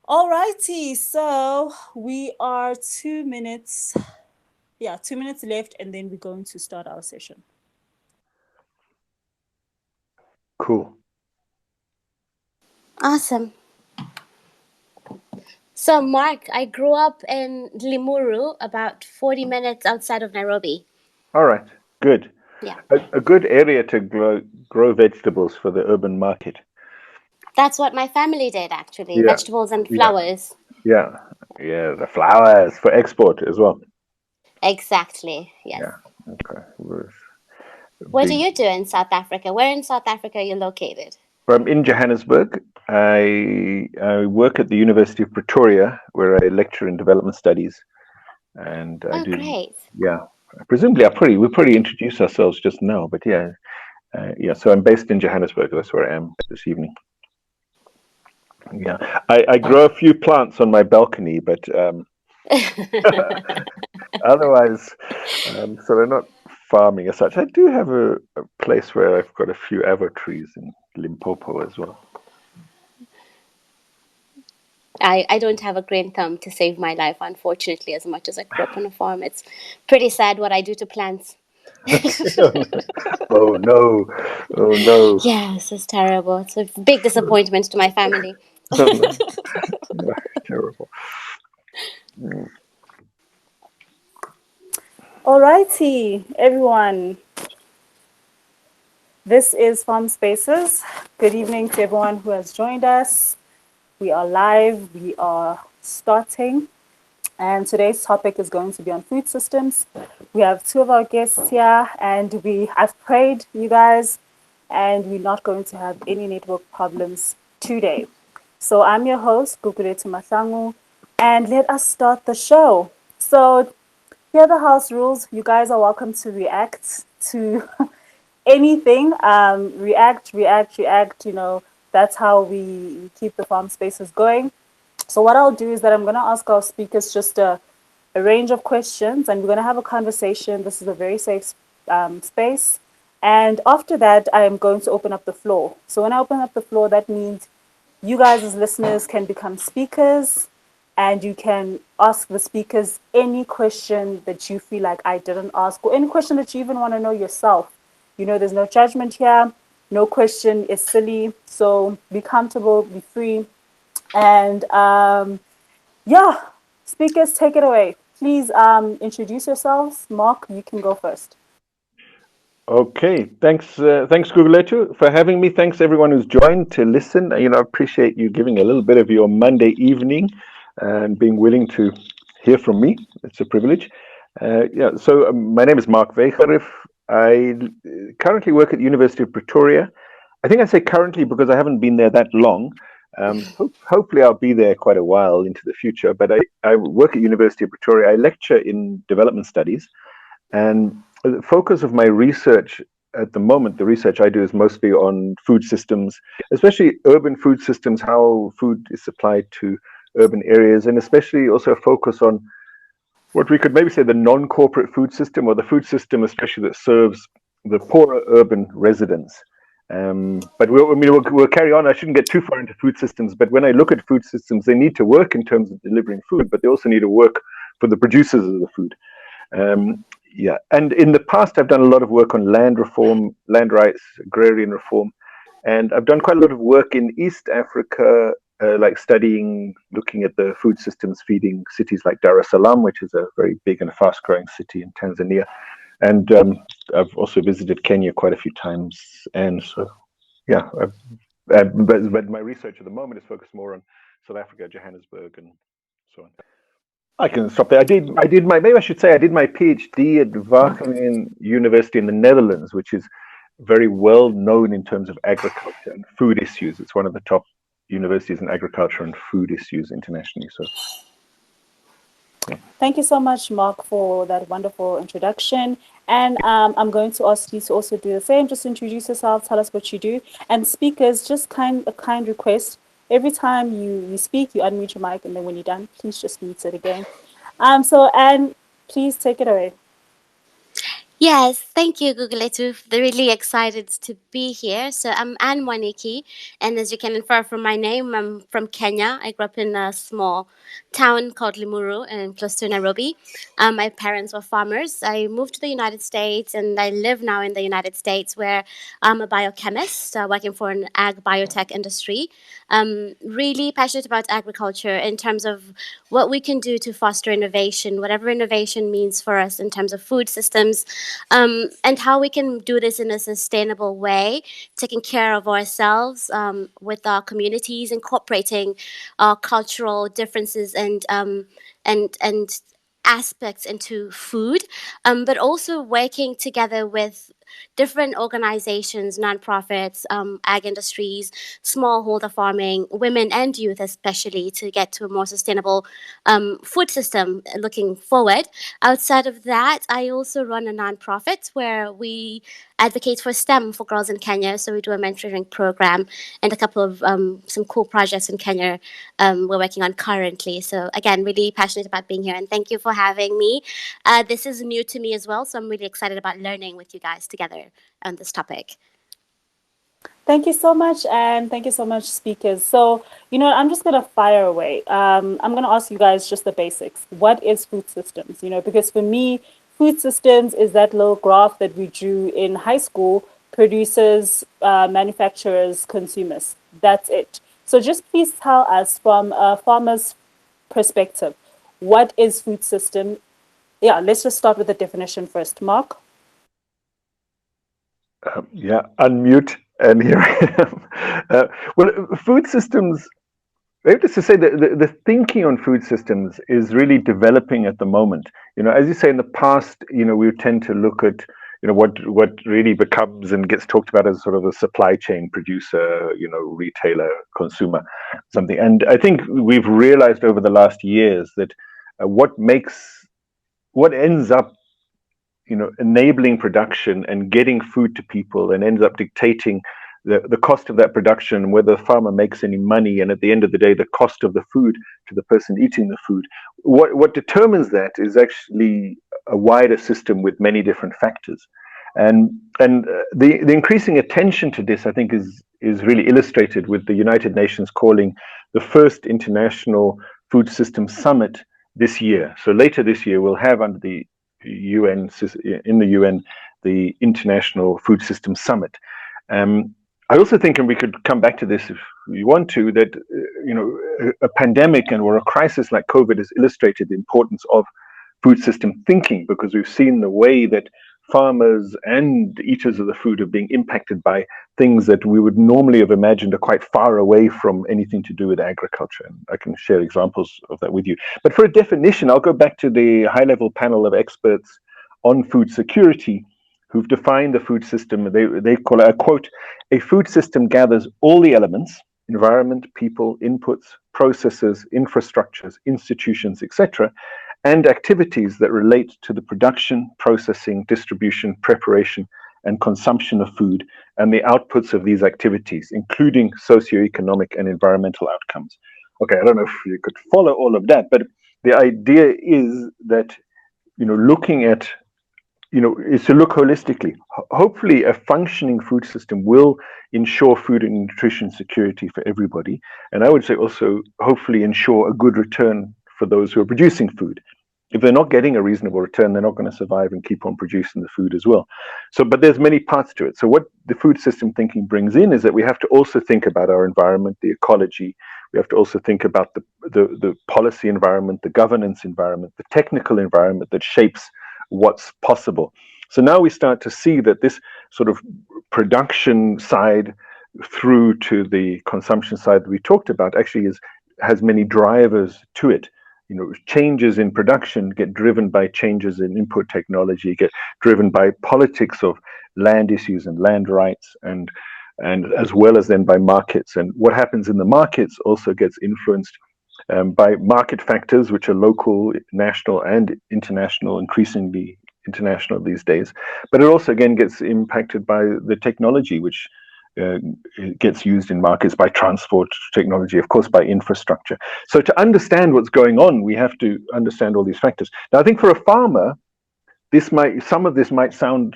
Alrighty, so we are 2 minutes. Yeah, 2 minutes left, and then we're going to start our session. Cool. Awesome. So, Mark, I grew up in Limuru, about 40 minutes outside of Nairobi. All right. Good. Yeah, A good area to grow vegetables for the urban market. that's what my family did actually, Yeah. vegetables and Yeah. flowers. Yeah. Yeah. The flowers for export as well. Exactly, yes. Yeah. Okay. Was What do big. you do in South Africa? Where in South Africa are you located? I'm in Johannesburg. I work at the University of Pretoria, where I lecture in development studies, and I Oh, do. great. Yeah. Presumably, we probably introduced ourselves just now, but yeah, yeah. So I'm based in Johannesburg. That's where I am this evening. Yeah, I grow a few plants on my balcony, but otherwise, so they're not farming as such. I do have a place where I've got a few avo trees in Limpopo as well. I don't have a green thumb to save my life, unfortunately, as much as I grew up on a farm. It's pretty sad what I do to plants. Oh no, oh no, Yes, it's terrible. It's a big disappointment to my family. oh no, no, terrible. Mm. Alrighty, everyone. This is Farm Spaces. Good evening to everyone who has joined us. We are live. We are starting. And today's topic is going to be on food systems. We have two of our guests here, and I've prayed, you guys, and we're not going to have any network problems today. So I'm your host, Guguletu Masangu, and let us start the show. So here are the house rules. You guys are welcome to react to anything. React. That's how we keep the farm spaces going. So what I'll do is that I'm going to ask our speakers just a range of questions, and we're going to have a conversation. This is a very safe space. And after that, I am going to open up the floor. So when I open up the floor, that means you guys as listeners can become speakers, and you can ask the speakers any question that you feel like I didn't ask, or any question that you even want to know yourself. There's no judgment here. No question is silly. So be comfortable, be free. And yeah, speakers, take it away. Please introduce yourselves. Mark, you can go first. Okay, thanks Guguletu for having me. Thanks everyone who's joined to listen. I appreciate you giving a little bit of your Monday evening and being willing to hear from me. It's a privilege. Yeah, so my name is Mark Wegerif. I currently work at the University of Pretoria. I think I say currently because I haven't been there that long. Hopefully, I'll be there quite a while into the future. But I work at University of Pretoria. I lecture in development studies, and the focus of my research at the moment, the research I do is mostly on food systems, especially urban food systems, how food is supplied to urban areas, and especially also a focus on what we could maybe say the non-corporate food system, or the food system especially that serves the poorer urban residents. But we'll carry on. I shouldn't get too far into food systems, but when I look at food systems, they need to work in terms of delivering food, but they also need to work for the producers of the food. Yeah, and in the past, I've done a lot of work on land reform, land rights, agrarian reform, and I've done quite a lot of work in East Africa, like studying, looking at the food systems feeding cities like Dar es Salaam, which is a very big and fast-growing city in Tanzania, and I've also visited Kenya quite a few times, and so yeah, but my research at the moment is focused more on South Africa, Johannesburg, and so on. I can stop there. Maybe I should say I did my PhD at Wageningen University in the Netherlands, which is very well known in terms of agriculture and food issues. It's one of the top universities in agriculture and food issues internationally. So, yeah. Thank you so much, Mark, for that wonderful introduction. And I'm going to ask you to also do the same. Just introduce yourself, tell us what you do. And speakers, just a kind request. Every time you speak, you unmute your mic, and then when you're done, please just mute it again. And please take it away. Yes, thank you, Google It. They're really excited to be here. So I'm Anne Waniki, and as you can infer from my name, I'm from Kenya. I grew up in a small town called Limuru, and close to Nairobi. My parents were farmers. I moved to the United States, and I live now in the United States, where I'm a biochemist working for an ag biotech industry. Really passionate about agriculture in terms of what we can do to foster innovation, whatever innovation means for us in terms of food systems, and how we can do this in a sustainable way, taking care of ourselves with our communities, incorporating our cultural differences and aspects into food, but also working together with different organizations, nonprofits, ag industries, smallholder farming, women and youth especially, to get to a more sustainable food system looking forward. Outside of that, I also run a nonprofit where we advocate for STEM for girls in Kenya. So we do a mentoring program and a couple of some cool projects in Kenya we're working on currently. So again, really passionate about being here, and thank you for having me. This is new to me as well, so I'm really excited about learning with you guys together on this topic. Thank you so much, and thank you so much, speakers. So, I'm just gonna fire away. I'm gonna ask you guys just the basics. What is food systems? Because for me, food systems is that little graph that we drew in high school: producers, manufacturers, consumers. That's it. So, just please tell us from a farmer's perspective, what is food system? Yeah, let's just start with the definition first. Mark. Yeah, unmute, and here I am. Well, food systems, just to say that the thinking on food systems is really developing at the moment. As you say, in the past, we tend to look at, what really becomes and gets talked about as sort of a supply chain producer, retailer, consumer, something. And I think we've realized over the last years that what ends up enabling production and getting food to people and ends up dictating the cost of that production, whether the farmer makes any money, and at the end of the day, the cost of the food to the person eating the food. What determines that is actually a wider system with many different factors. And the increasing attention to this, I think, is really illustrated with the United Nations calling the first international food system summit this year. So later this year, we'll have under the UN in the UN the International Food System Summit. I also think, and we could come back to this if we want to, that a pandemic or a crisis like COVID has illustrated the importance of food system thinking, because we've seen the way that farmers and eaters of the food are being impacted by things that we would normally have imagined are quite far away from anything to do with agriculture. And I can share examples of that with you. But for a definition, I'll go back to the high-level panel of experts on food security who've defined the food system. They call it, a quote, a food system gathers all the elements, environment, people, inputs, processes, infrastructures, institutions, etc., and activities that relate to the production, processing, distribution, preparation, and consumption of food, and the outputs of these activities, including socioeconomic and environmental outcomes. Okay, I don't know if you could follow all of that, but the idea is that, looking at, is to look holistically. Hopefully, a functioning food system will ensure food and nutrition security for everybody. And I would say also, hopefully, ensure a good return for those who are producing food. If they're not getting a reasonable return, they're not going to survive and keep on producing the food as well. So, but there's many parts to it. So what the food system thinking brings in is that we have to also think about our environment, the ecology. We have to also think about the policy environment, the governance environment, the technical environment that shapes what's possible. So now we start to see that this sort of production side through to the consumption side that we talked about actually has many drivers to it. Changes in production get driven by changes in input technology, get driven by politics of land issues and land rights, and as well as then by markets. And what happens in the markets also gets influenced by market factors, which are local, national, and international, increasingly international these days. But it also, again, gets impacted by the technology, which gets used in markets, by transport technology, of course, by infrastructure. So to understand what's going on, we have to understand all these factors. Now, I think for a farmer, some of this might sound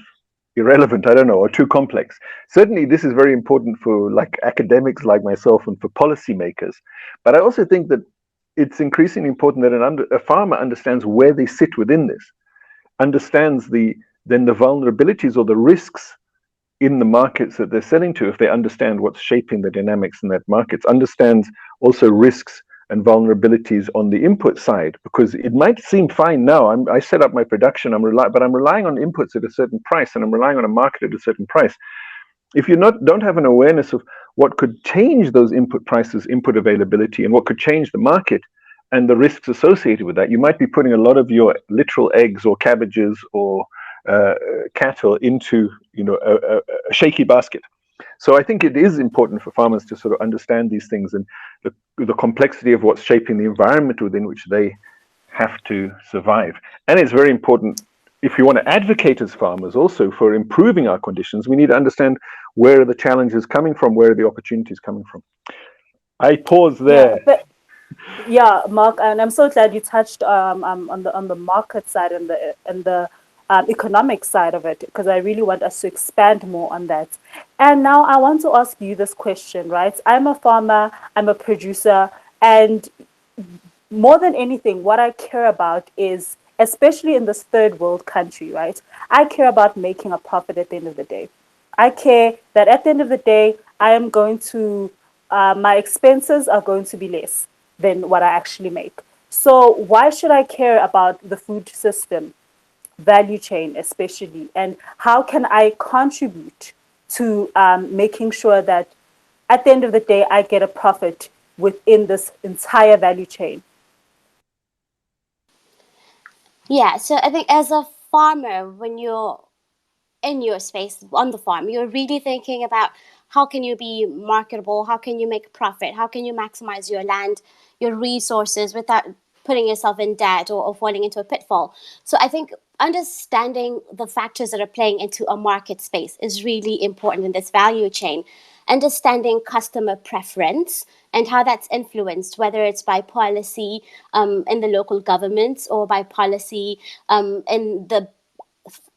irrelevant, I don't know, or too complex. Certainly, this is very important for like academics like myself and for policymakers. But I also think that it's increasingly important that a farmer understands where they sit within this, understands the vulnerabilities or the risks in the markets that they're selling to, if they understand what's shaping the dynamics in that markets, understands also risks and vulnerabilities on the input side, because it might seem fine now. I set up my production, but I'm relying on inputs at a certain price, and I'm relying on a market at a certain price. If you don't have an awareness of what could change those input prices, input availability, and what could change the market and the risks associated with that, you might be putting a lot of your literal eggs or cabbages or uh, cattle into a shaky basket. So I think it is important for farmers to sort of understand these things and the complexity of what's shaping the environment within which they have to survive. And it's very important, if you want to advocate as farmers also for improving our conditions, we need to understand where are the challenges coming from, where are the opportunities coming from. I pause Yeah, there. yeah, Mark, and I'm so glad you touched on the market side and the economic side of it, because I really want us to expand more on that. And now I want to ask you this question, right? I'm a farmer, I'm a producer, and more than anything, what I care about is, especially in this third world country, right? I care about making a profit at the end of the day. I care that at the end of the day, I am going to, my expenses are going to be less than what I actually make. So, why should I care about the food system, value chain, especially? And how can I contribute to making sure that at the end of the day, I get a profit within this entire value chain? Yeah, so I think as a farmer, when you're in your space on the farm, you're really thinking about how can you be marketable, how can you make profit, how can you maximize your land, your resources without putting yourself in debt or falling into a pitfall. So I think understanding the factors that are playing into a market space is really important in this value chain. Understanding customer preference and how that's influenced, whether it's by policy in the local governments or by policy in the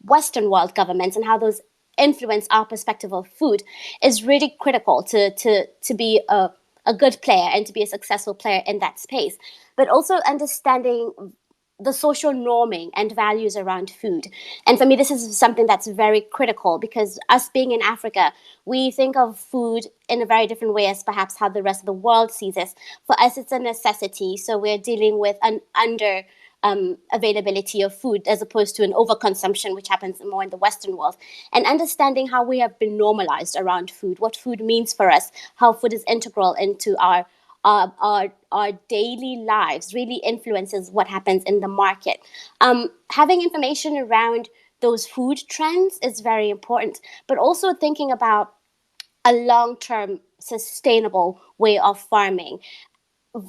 Western world governments, and how those influence our perspective of food, is really critical to be a good player and to be a successful player in that space. But also understanding the social norming and values around food. And for me, this is something that's very critical, because us being in Africa, we think of food in a very different way as perhaps how the rest of the world sees it. For us, it's a necessity. So we're dealing with an under availability of food as opposed to an overconsumption, which happens more in the Western world. And understanding how we have been normalized around food, what food means for us, how food is integral into our daily lives, really influences what happens in the market. Having information around those food trends is very important, but also thinking about a long-term sustainable way of farming.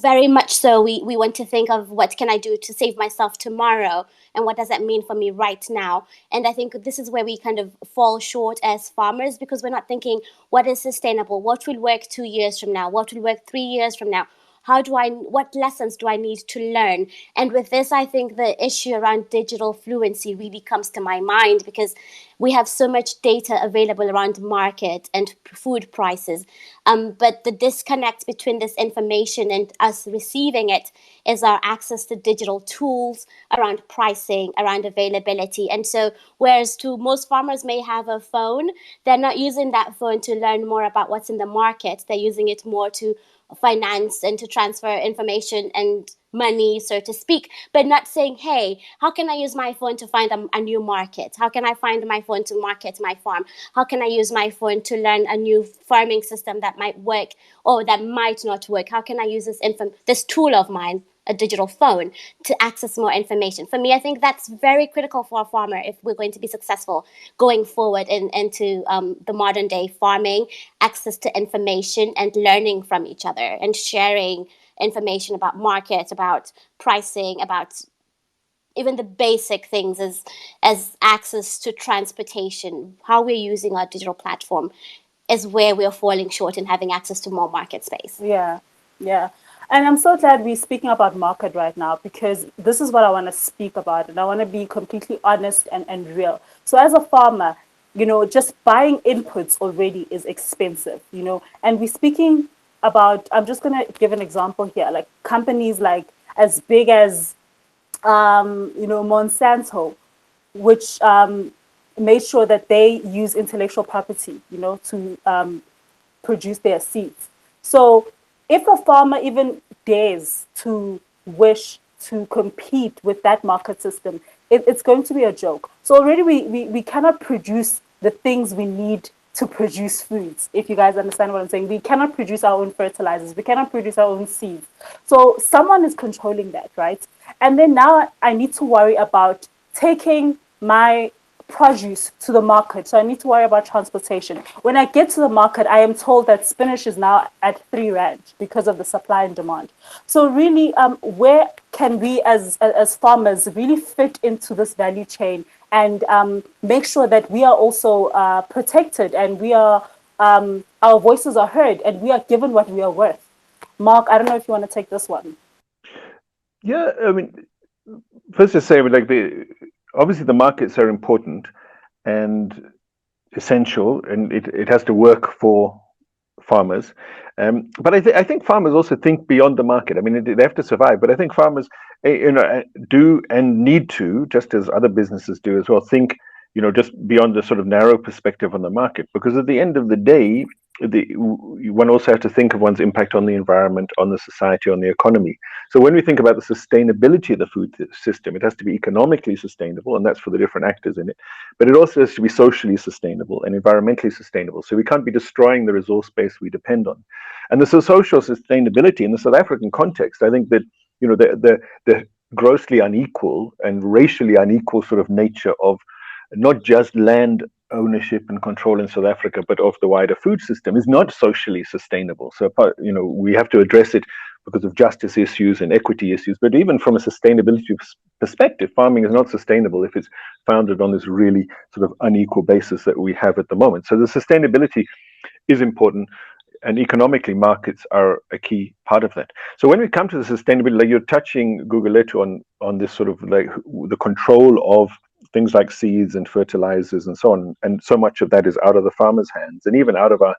Very much so, we want to think of what can I do to save myself tomorrow, and what does that mean for me right now. And I think this is where we kind of fall short as farmers, because we're not thinking what is sustainable, what will work 2 years from now, what will work 3 years from now. What lessons do I need to learn? And with this, I think the issue around digital fluency really comes to my mind, because we have so much data available around market and food prices. But the disconnect between this information and us receiving it is our access to digital tools around pricing, around availability. And so, whereas to most farmers may have a phone, they're not using that phone to learn more about what's in the market. They're using it more to finance and to transfer information and money, so to speak, but not saying, hey, how can I use my phone to find a new market? How can I find my phone to market my farm? How can I use my phone to learn a new farming system that might work or that might not work? How can I use this tool of mine, a digital phone, to access more information? For me, I think that's very critical for a farmer if we're going to be successful going forward into the modern day farming. Access to information and learning from each other and sharing information about markets, about pricing, about even the basic things as access to transportation, how we're using our digital platform, is where we're falling short in having access to more market space. Yeah, yeah. And I'm so glad we're speaking about market right now because this is what I want to speak about. And I want to be completely honest and real. So, as a farmer, just buying inputs already is expensive, and we're speaking about, I'm just going to give an example here, like companies like as big as, Monsanto, which made sure that they use intellectual property, to produce their seeds. So if a farmer even dares to wish to compete with that market system, it's going to be a joke. So already we cannot produce the things we need to produce foods, if you guys understand what I'm saying. We cannot produce our own fertilizers. We cannot produce our own seeds. So someone is controlling that, right? And then now I need to worry about taking my produce to the market. So I need to worry about transportation. When I get to the market, I am told that spinach is now at 3 rand because of the supply and demand. So really, where can we as farmers really fit into this value chain and make sure that we are also protected and we are our voices are heard and we are given what we are worth? Mark, I don't know if you want to take this one. Yeah, I mean, first to say, like obviously the markets are important and essential, and it has to work for farmers. But I think farmers also think beyond the market. I mean, they have to survive, but I think farmers, do and need to, just as other businesses do as well, think, just beyond the sort of narrow perspective on the market. Because at the end of the day, one also has to think of one's impact on the environment, on the society, on the economy. So when we think about the sustainability of the food system, it has to be economically sustainable, and that's for the different actors in it. But it also has to be socially sustainable and environmentally sustainable. So we can't be destroying the resource base we depend on. And the social sustainability in the South African context, I think that the grossly unequal and racially unequal sort of nature of not just land ownership and control in South Africa, but of the wider food system is not socially sustainable. So, we have to address it because of justice issues and equity issues. But even from a sustainability perspective, farming is not sustainable if it's founded on this really sort of unequal basis that we have at the moment. So the sustainability is important, and economically markets are a key part of that. So when we come to the sustainability, like you're touching, Guguletu, on this sort of like the control of things like seeds and fertilizers and so on, and so much of that is out of the farmers' hands and even out of our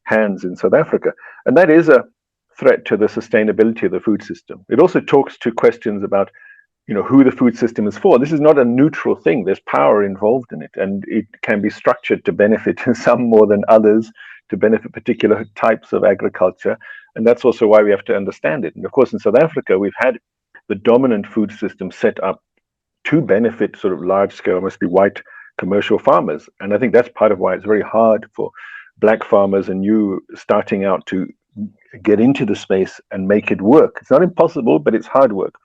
hands in South Africa, and that is a threat to the sustainability of the food system. It also talks to questions about who the food system is for. This is not a neutral thing. There's power involved in it, and it can be structured to benefit some more than others, to benefit particular types of agriculture, and that's also why we have to understand it. And of course, in South Africa, we've had the dominant food system set up to benefit sort of large scale, mostly white commercial farmers, and I think that's part of why it's very hard for black farmers and you starting out to get into the space and make it work. It's not impossible, but it's hard work.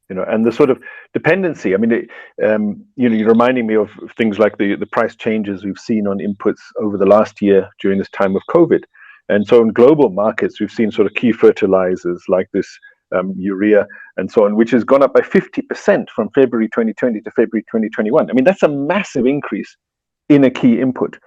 And the sort of dependency. I mean, you're reminding me of things like the price changes we've seen on inputs over the last year during this time of COVID. And so in global markets, we've seen sort of key fertilizers like this urea and so on, which has gone up by 50% from February 2020 to February 2021. I mean, that's a massive increase in a key input.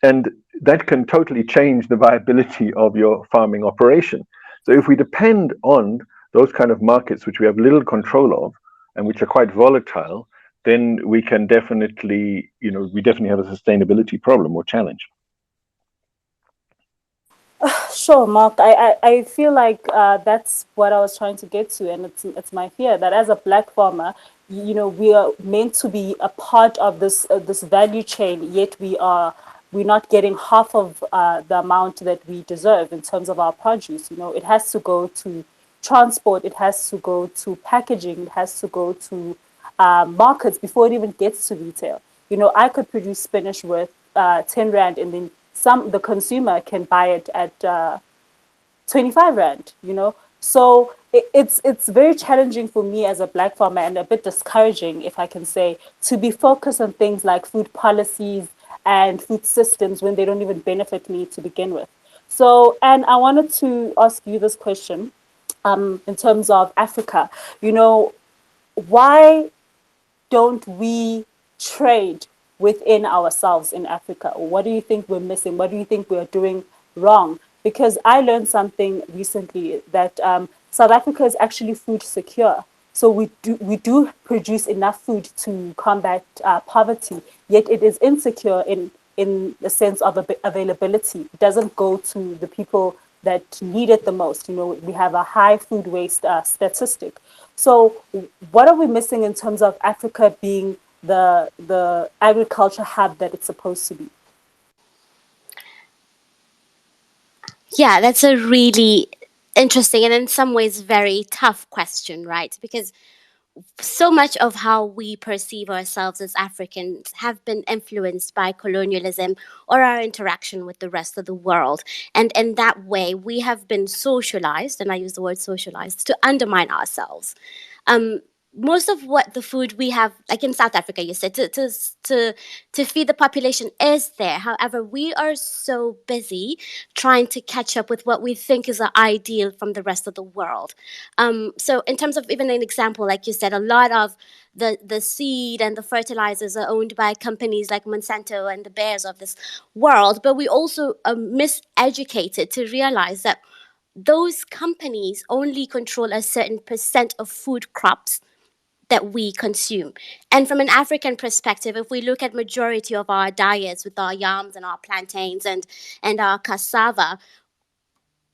And that can totally change the viability of your farming operation. So if we depend on those kind of markets which we have little control of and which are quite volatile, then we can definitely, we definitely have a sustainability problem or challenge. Sure, Mark. I feel like that's what I was trying to get to, and it's my fear that as a black farmer, we are meant to be a part of this value chain, yet we're not getting half of the amount that we deserve in terms of our produce. It has to go to transport, it has to go to packaging, it has to go to markets before it even gets to retail. I could produce spinach worth 10 rand, and then the consumer can buy it at 25 rand. So it's very challenging for me as a black farmer and a bit discouraging, if I can say, to be focused on things like food policies and food systems when they don't even benefit me to begin with. So, and I wanted to ask you this question, in terms of Africa. Why don't we trade within ourselves in Africa? Or what do you think we're missing? What do you think we're doing wrong? Because I learned something recently that South Africa is actually food secure. So we do produce enough food to combat poverty, yet it is insecure in the sense of availability. It doesn't go to the people that need it the most. We have a high food waste statistic. So what are we missing in terms of Africa being the agriculture hub that it's supposed to be? Yeah, that's a really interesting and in some ways very tough question, right? Because so much of how we perceive ourselves as Africans have been influenced by colonialism or our interaction with the rest of the world. And in that way, we have been socialized, and I use the word socialized, to undermine ourselves. um, Most of what the food we have, like in South Africa, you said to to feed the population is there. However, we are so busy trying to catch up with what we think is the ideal from the rest of the world. So, in terms of even an example, like you said, a lot of the seed and the fertilizers are owned by companies like Monsanto and the bears of this world, but we also are miseducated to realize that those companies only control a certain percent of food crops that we consume. And from an African perspective, if we look at majority of our diets with our yams and our plantains and our cassava,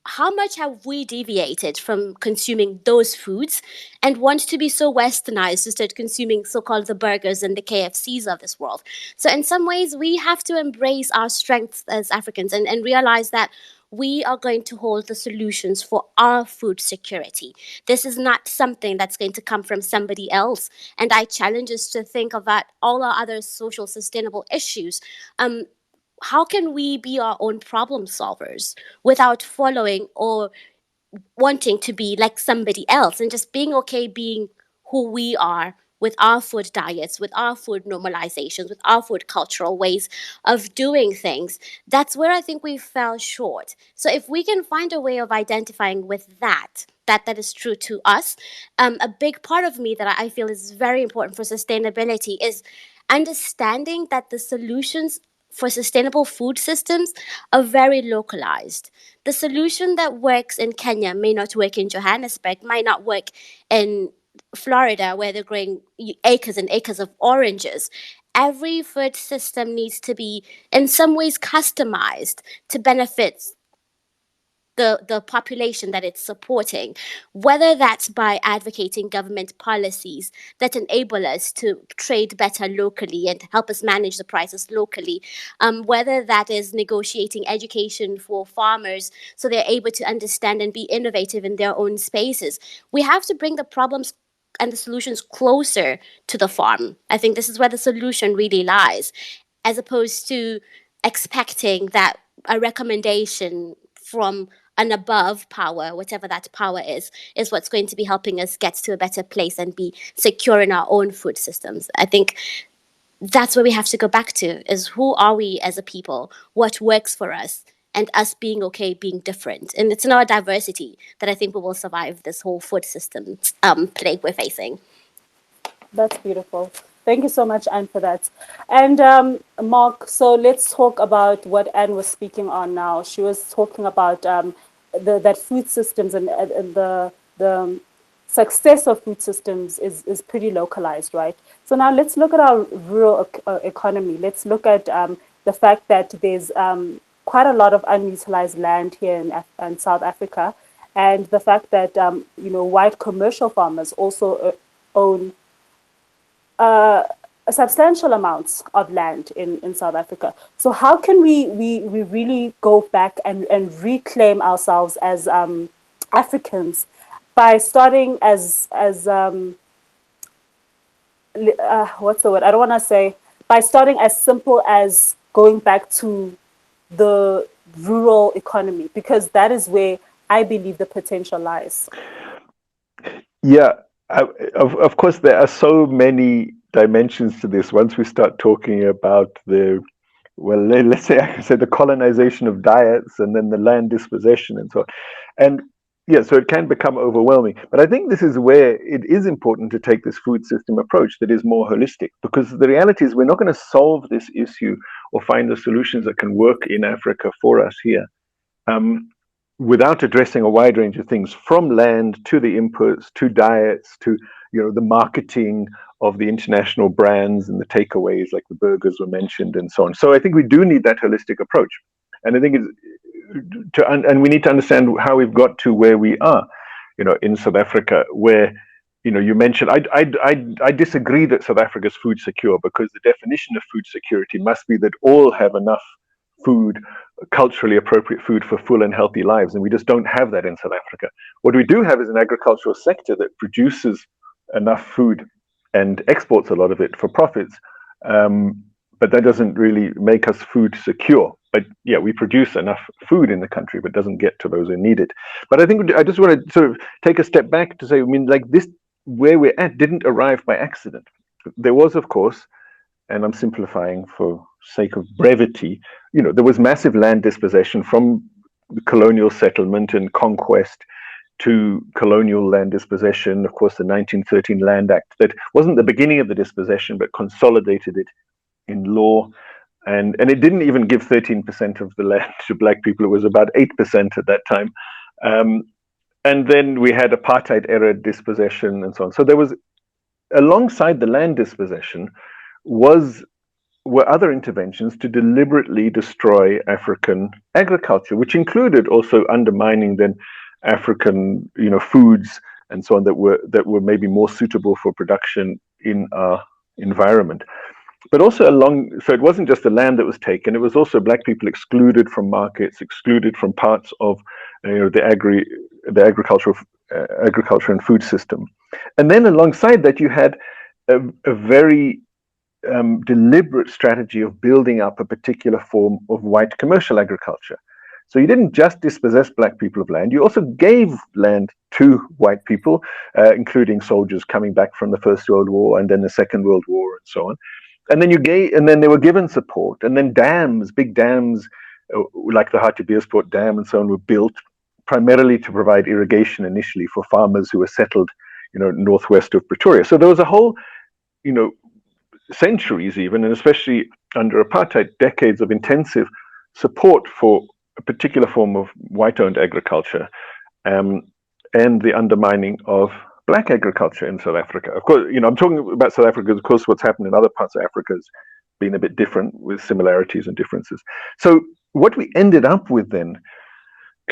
how much have we deviated from consuming those foods and want to be so westernized to start consuming so-called the burgers and the KFCs of this world? So in some ways we have to embrace our strengths as Africans and realize that we are going to hold the solutions for our food security. This is not something that's going to come from somebody else. And I challenge us to think about all our other social sustainable issues. How can we be our own problem solvers without following or wanting to be like somebody else, and just being okay being who we are with our food diets, with our food normalizations, with our food cultural ways of doing things? That's where I think we fell short. So if we can find a way of identifying with that is true to us, a big part of me that I feel is very important for sustainability is understanding that the solutions for sustainable food systems are very localized. The solution that works in Kenya may not work in Johannesburg, might not work in Florida, where they're growing acres and acres of oranges. Every food system needs to be, in some ways, customized to benefit the population that it's supporting, whether that's by advocating government policies that enable us to trade better locally and help us manage the prices locally, whether that is negotiating education for farmers so they're able to understand and be innovative in their own spaces. We have to bring the problems and the solutions closer to the farm. I think this is where the solution really lies, as opposed to expecting that a recommendation from an above power, whatever that power is what's going to be helping us get to a better place and be secure in our own food systems. I think that's where we have to go back to, is who are we as a people, what works for us, and us being okay being different. And it's in our diversity that I think we will survive this whole food system plague we're facing. That's beautiful. Thank you so much, Anne, for that. And Mark, so let's talk about what Anne was speaking on now. She was talking about that food systems and the success of food systems is pretty localized, right? So now let's look at our rural economy. Let's look at the fact that there's quite a lot of unutilized land here in South Africa, and the fact that white commercial farmers also own substantial amounts of land in South Africa. So how can we really go back and reclaim ourselves as Africans by starting as what's the word? I don't want to say, by starting as simple as going back to the rural economy, because that is where I believe the potential lies. Yeah, I, of course, there are so many dimensions to this. Once we start talking about well, let's say, I can say the colonization of diets and then the land dispossession and so on. And yeah, so it can become overwhelming. But I think this is where it is important to take this food system approach that is more holistic, because the reality is we're not going to solve this issue or find the solutions that can work in Africa for us here. Um, without addressing a wide range of things, from land to the inputs to diets to the marketing of the international brands and the takeaways like the burgers were mentioned and so on. So I think we do need that holistic approach, and I think and we need to understand how we've got to where we are, in South Africa, where you mentioned. I disagree that South Africa is food secure, because the definition of food security must be that all have enough food, culturally appropriate food for full and healthy lives, and we just don't have that in South Africa. What we do have is an agricultural sector that produces enough food and exports a lot of it for profits, but that doesn't really make us food secure. But yeah, we produce enough food in the country, but doesn't get to those who need it. But I think I just want to sort of take a step back to say, I mean, like this, where we're at didn't arrive by accident. There was, of course, and I'm simplifying for sake of brevity, there was massive land dispossession from the colonial settlement and conquest to colonial land dispossession. Of course, the 1913 Land Act, that wasn't the beginning of the dispossession, but consolidated it in law. And it didn't even give 13% of the land to black people. It was about 8% at that time. And then we had apartheid era dispossession and so on. So there was, alongside the land dispossession, were other interventions to deliberately destroy African agriculture, which included also undermining then African, foods and so on that were maybe more suitable for production in our environment. But also so it wasn't just the land that was taken; it was also black people excluded from markets, excluded from parts of the agriculture and food system. And then alongside that, you had a very deliberate strategy of building up a particular form of white commercial agriculture. So you didn't just dispossess black people of land, you also gave land to white people, including soldiers coming back from the First World War and then the Second World War and so on. And then they were given support, and then big dams, like the Hartbeespoort Dam and so on, were built primarily to provide irrigation initially for farmers who were settled, northwest of Pretoria. So there was a whole, centuries even, and especially under apartheid, decades of intensive support for a particular form of white-owned agriculture, and the undermining of black agriculture in South Africa. Of course, I'm talking about South Africa because, of course, what's happened in other parts of Africa has been a bit different, with similarities and differences. So what we ended up with then,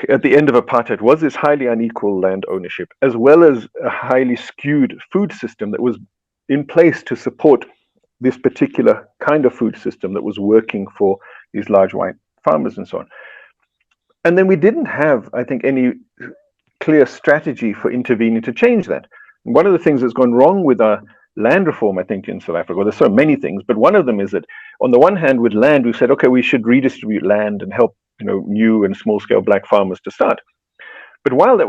at the end of apartheid, was this highly unequal land ownership, as well as a highly skewed food system that was in place to support this particular kind of food system that was working for these large white farmers and so on. And then we didn't have, I think, any clear strategy for intervening to change that. And one of the things that's gone wrong with our land reform, I think, in South Africa, well, there's so many things, but one of them is that on the one hand, with land, we said, okay, we should redistribute land and help, new and small scale black farmers to start. But while that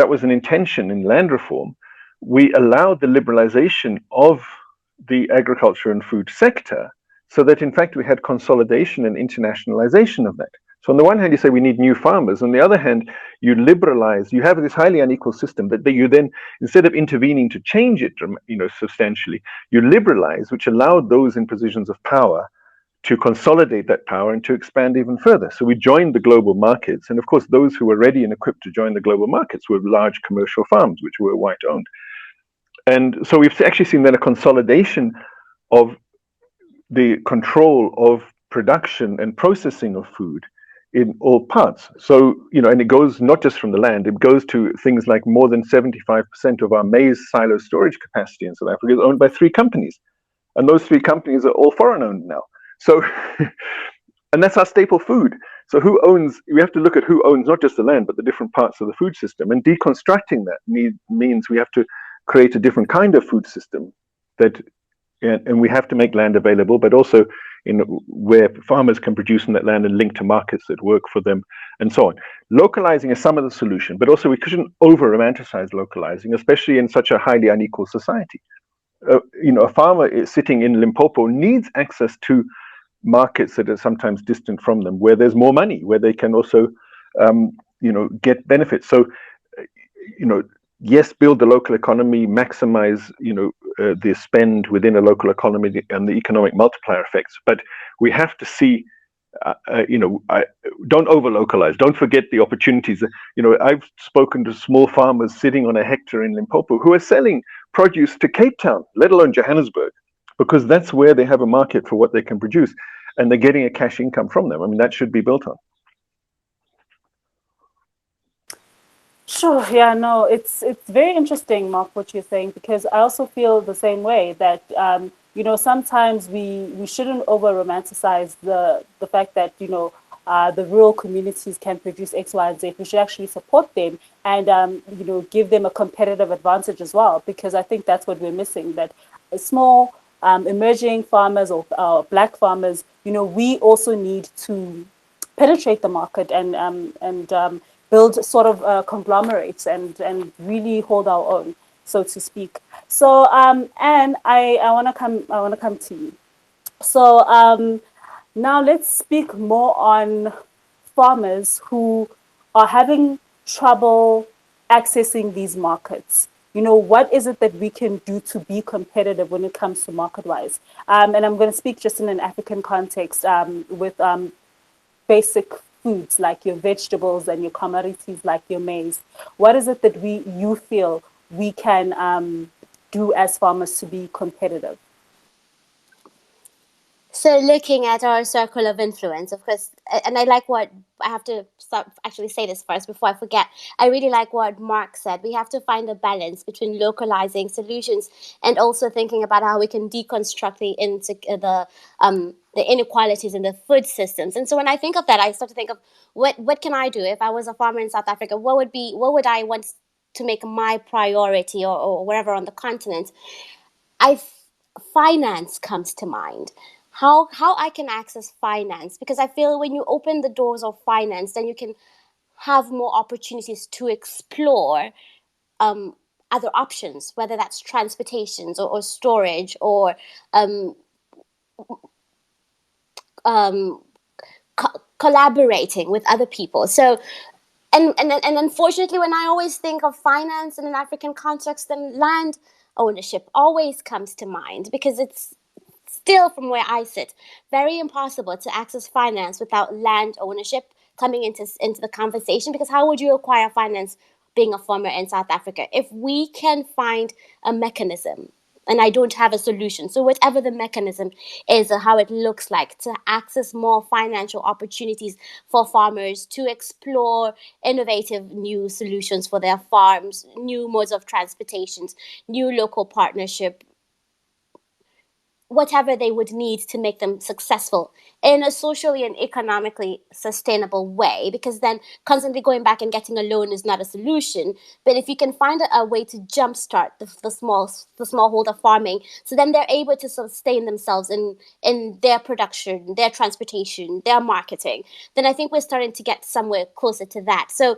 was an intention in land reform, we allowed the liberalization of the agriculture and food sector, so that in fact we had consolidation and internationalization of that. So on the one hand, you say we need new farmers. On the other hand, you liberalize. You have this highly unequal system that you then, instead of intervening to change it, substantially, you liberalize, which allowed those in positions of power to consolidate that power and to expand even further. So we joined the global markets, and of course, those who were ready and equipped to join the global markets were large commercial farms, which were white-owned. And so we've actually seen then a consolidation of the control of production and processing of food in all parts. So, and it goes not just from the land, it goes to things like more than 75% of our maize silo storage capacity in South Africa is owned by 3 companies. And those 3 companies are all foreign owned now. So, and that's our staple food. So we have to look at who owns not just the land, but the different parts of the food system. And deconstructing that means we have to create a different kind of food system and we have to make land available, but also where farmers can produce on that land and link to markets that work for them and so on. Localizing is some of the solution, but also we shouldn't over-romanticize localizing, especially in such a highly unequal society. A farmer sitting in Limpopo needs access to markets that are sometimes distant from them, where there's more money, where they can also, get benefits. So, yes, build the local economy, maximize, the spend within a local economy and the economic multiplier effects. But we have to see don't over localize. Don't forget the opportunities. I've spoken to small farmers sitting on a hectare in Limpopo who are selling produce to Cape Town, let alone Johannesburg, because that's where they have a market for what they can produce, and they're getting a cash income from them. I mean, that should be built on. Sure. Yeah. No. It's very interesting, Mark, what you're saying, because I also feel the same way that sometimes we shouldn't over romanticize the fact that the rural communities can produce X, Y, and Z. We should actually support them and give them a competitive advantage as well, because I think that's what we're missing. That small emerging farmers or black farmers, we also need to penetrate the market and build sort of conglomerates and really hold our own, so to speak. So and I want to come to you. So now let's speak more on farmers who are having trouble accessing these markets. What is it that we can do to be competitive when it comes to market wise? And I'm going to speak just in an African context with basic foods like your vegetables and your commodities like your maize. What is it that you feel we can do as farmers to be competitive? So looking at our circle of influence, of course, and I like what I have to start actually say this first before I forget. I really like what Mark said. We have to find a balance between localizing solutions and also thinking about how we can deconstruct the inequalities in the food systems. And so when I think of that, I start to think of what can I do if I was a farmer in South Africa? What would I want to make my priority or wherever on the continent? I finance comes to mind. How I can access finance, because I feel when you open the doors of finance, then you can have more opportunities to explore other options, whether that's transportations or storage or um, um, collaborating with other people. So and unfortunately, when I always think of finance in an African context, then land ownership always comes to mind, because it's still, from where I sit, very impossible to access finance without land ownership coming into the conversation. Because how would you acquire finance being a farmer in South Africa? If we can find a mechanism, and I don't have a solution. So whatever the mechanism is or how it looks like to access more financial opportunities for farmers to explore innovative new solutions for their farms, new modes of transportations, new local partnership, whatever they would need to make them successful in a socially and economically sustainable way, because then constantly going back and getting a loan is not a solution. But if you can find a way to jumpstart the smallholder farming, so then they're able to sustain themselves in their production, their transportation, their marketing, then I think we're starting to get somewhere closer to that. So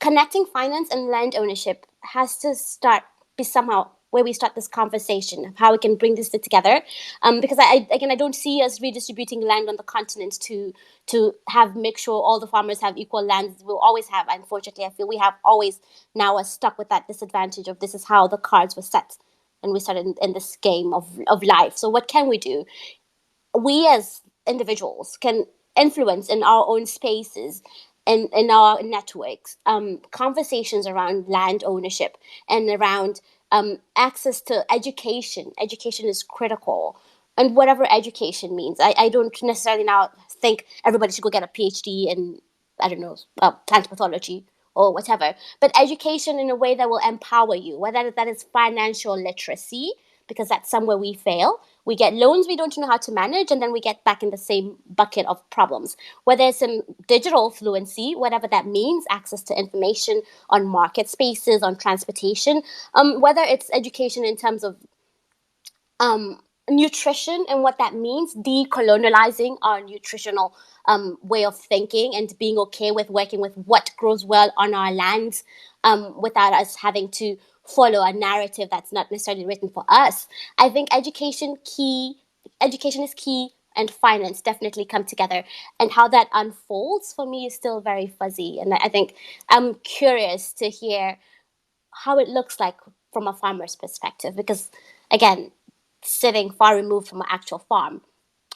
connecting finance and land ownership has to start be somehow where we start this conversation of how we can bring this together. Because I don't see us redistributing land on the continent to have make sure all the farmers have equal land. We'll always have, unfortunately, I feel we have always now are stuck with that disadvantage of this is how the cards were set, and we started in this game of life. So what can we do? We as individuals can influence in our own spaces and in our networks conversations around land ownership and around access to education. Education is critical, and whatever education means. I don't necessarily now think everybody should go get a PhD in, I don't know, plant pathology or whatever, but education in a way that will empower you, whether that is financial literacy, because that's somewhere we fail. We get loans we don't know how to manage, and then we get back in the same bucket of problems. Whether it's in digital fluency, whatever that means, access to information on market spaces, on transportation, whether it's education in terms of nutrition and what that means, decolonializing our nutritional way of thinking and being okay with working with what grows well on our lands without us having to follow a narrative that's not necessarily written for us. I think education is key, and finance definitely come together. And how that unfolds for me is still very fuzzy. And I think I'm curious to hear how it looks like from a farmer's perspective, because again, sitting far removed from an actual farm,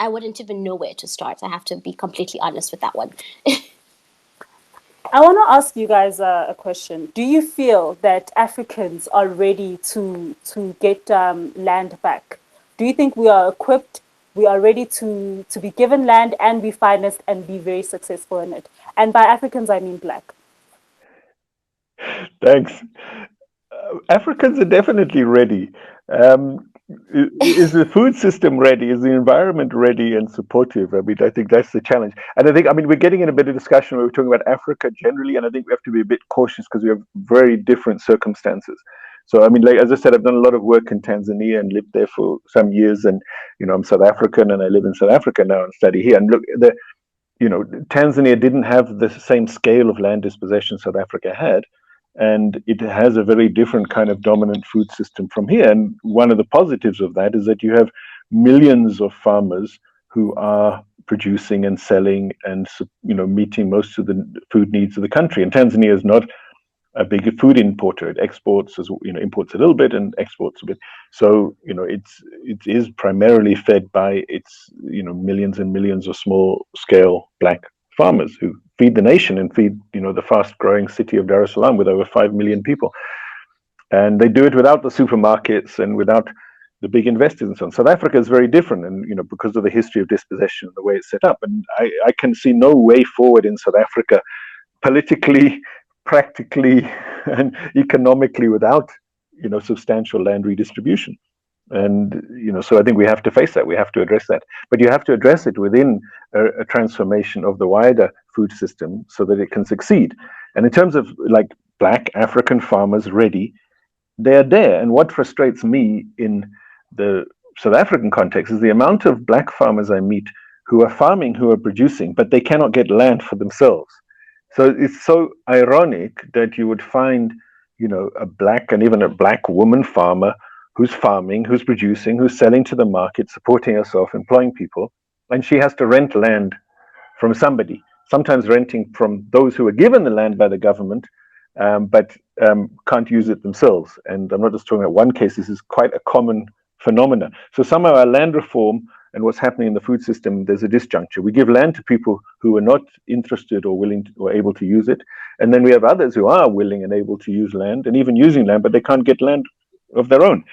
I wouldn't even know where to start. I have to be completely honest with that one. I want to ask you guys a question. Do you feel that Africans are ready to get land back? Do you think we are equipped? We are ready to be given land and be financed and be very successful in it. And by Africans, I mean black. Thanks. Africans are definitely ready. Is the food system ready? Is the environment ready and supportive? I mean, I think that's the challenge. And I think, I mean, we're getting in a bit of discussion where we're talking about Africa generally, and I think we have to be a bit cautious because we have very different circumstances. So, I mean, like as I said, I've done a lot of work in Tanzania and lived there for some years, and I'm South African and I live in South Africa now and study here. And look, Tanzania didn't have the same scale of land dispossession South Africa had, and it has a very different kind of dominant food system from here. And one of the positives of that is that you have millions of farmers who are producing and selling and meeting most of the food needs of the country. And Tanzania is not a big food importer. It exports imports a little bit and exports a bit. So it is primarily fed by its millions and millions of small scale black farmers who feed the nation and feed the fast growing city of Dar es Salaam with over 5 million people. And they do it without the supermarkets and without the big investors and so on. South Africa is very different, and because of the history of dispossession and the way it's set up. And I can see no way forward in South Africa politically, practically, and economically without substantial land redistribution. And so I think we have to face that. We have to address that. But you have to address it within a transformation of the wider food system so that it can succeed. And in terms of like black African farmers ready, they're there. And what frustrates me in the South African context is the amount of black farmers I meet who are farming, who are producing, but they cannot get land for themselves. So it's so ironic that you would find, a black and even a black woman farmer who's farming, who's producing, who's selling to the market, supporting herself, employing people, and she has to rent land from somebody, sometimes renting from those who are given the land by the government, but can't use it themselves. And I'm not just talking about one case, this is quite a common phenomena. So somehow our land reform and what's happening in the food system, there's a disjuncture. We give land to people who are not interested or willing or able to use it. And then we have others who are willing and able to use land and even using land, but they can't get land of their own,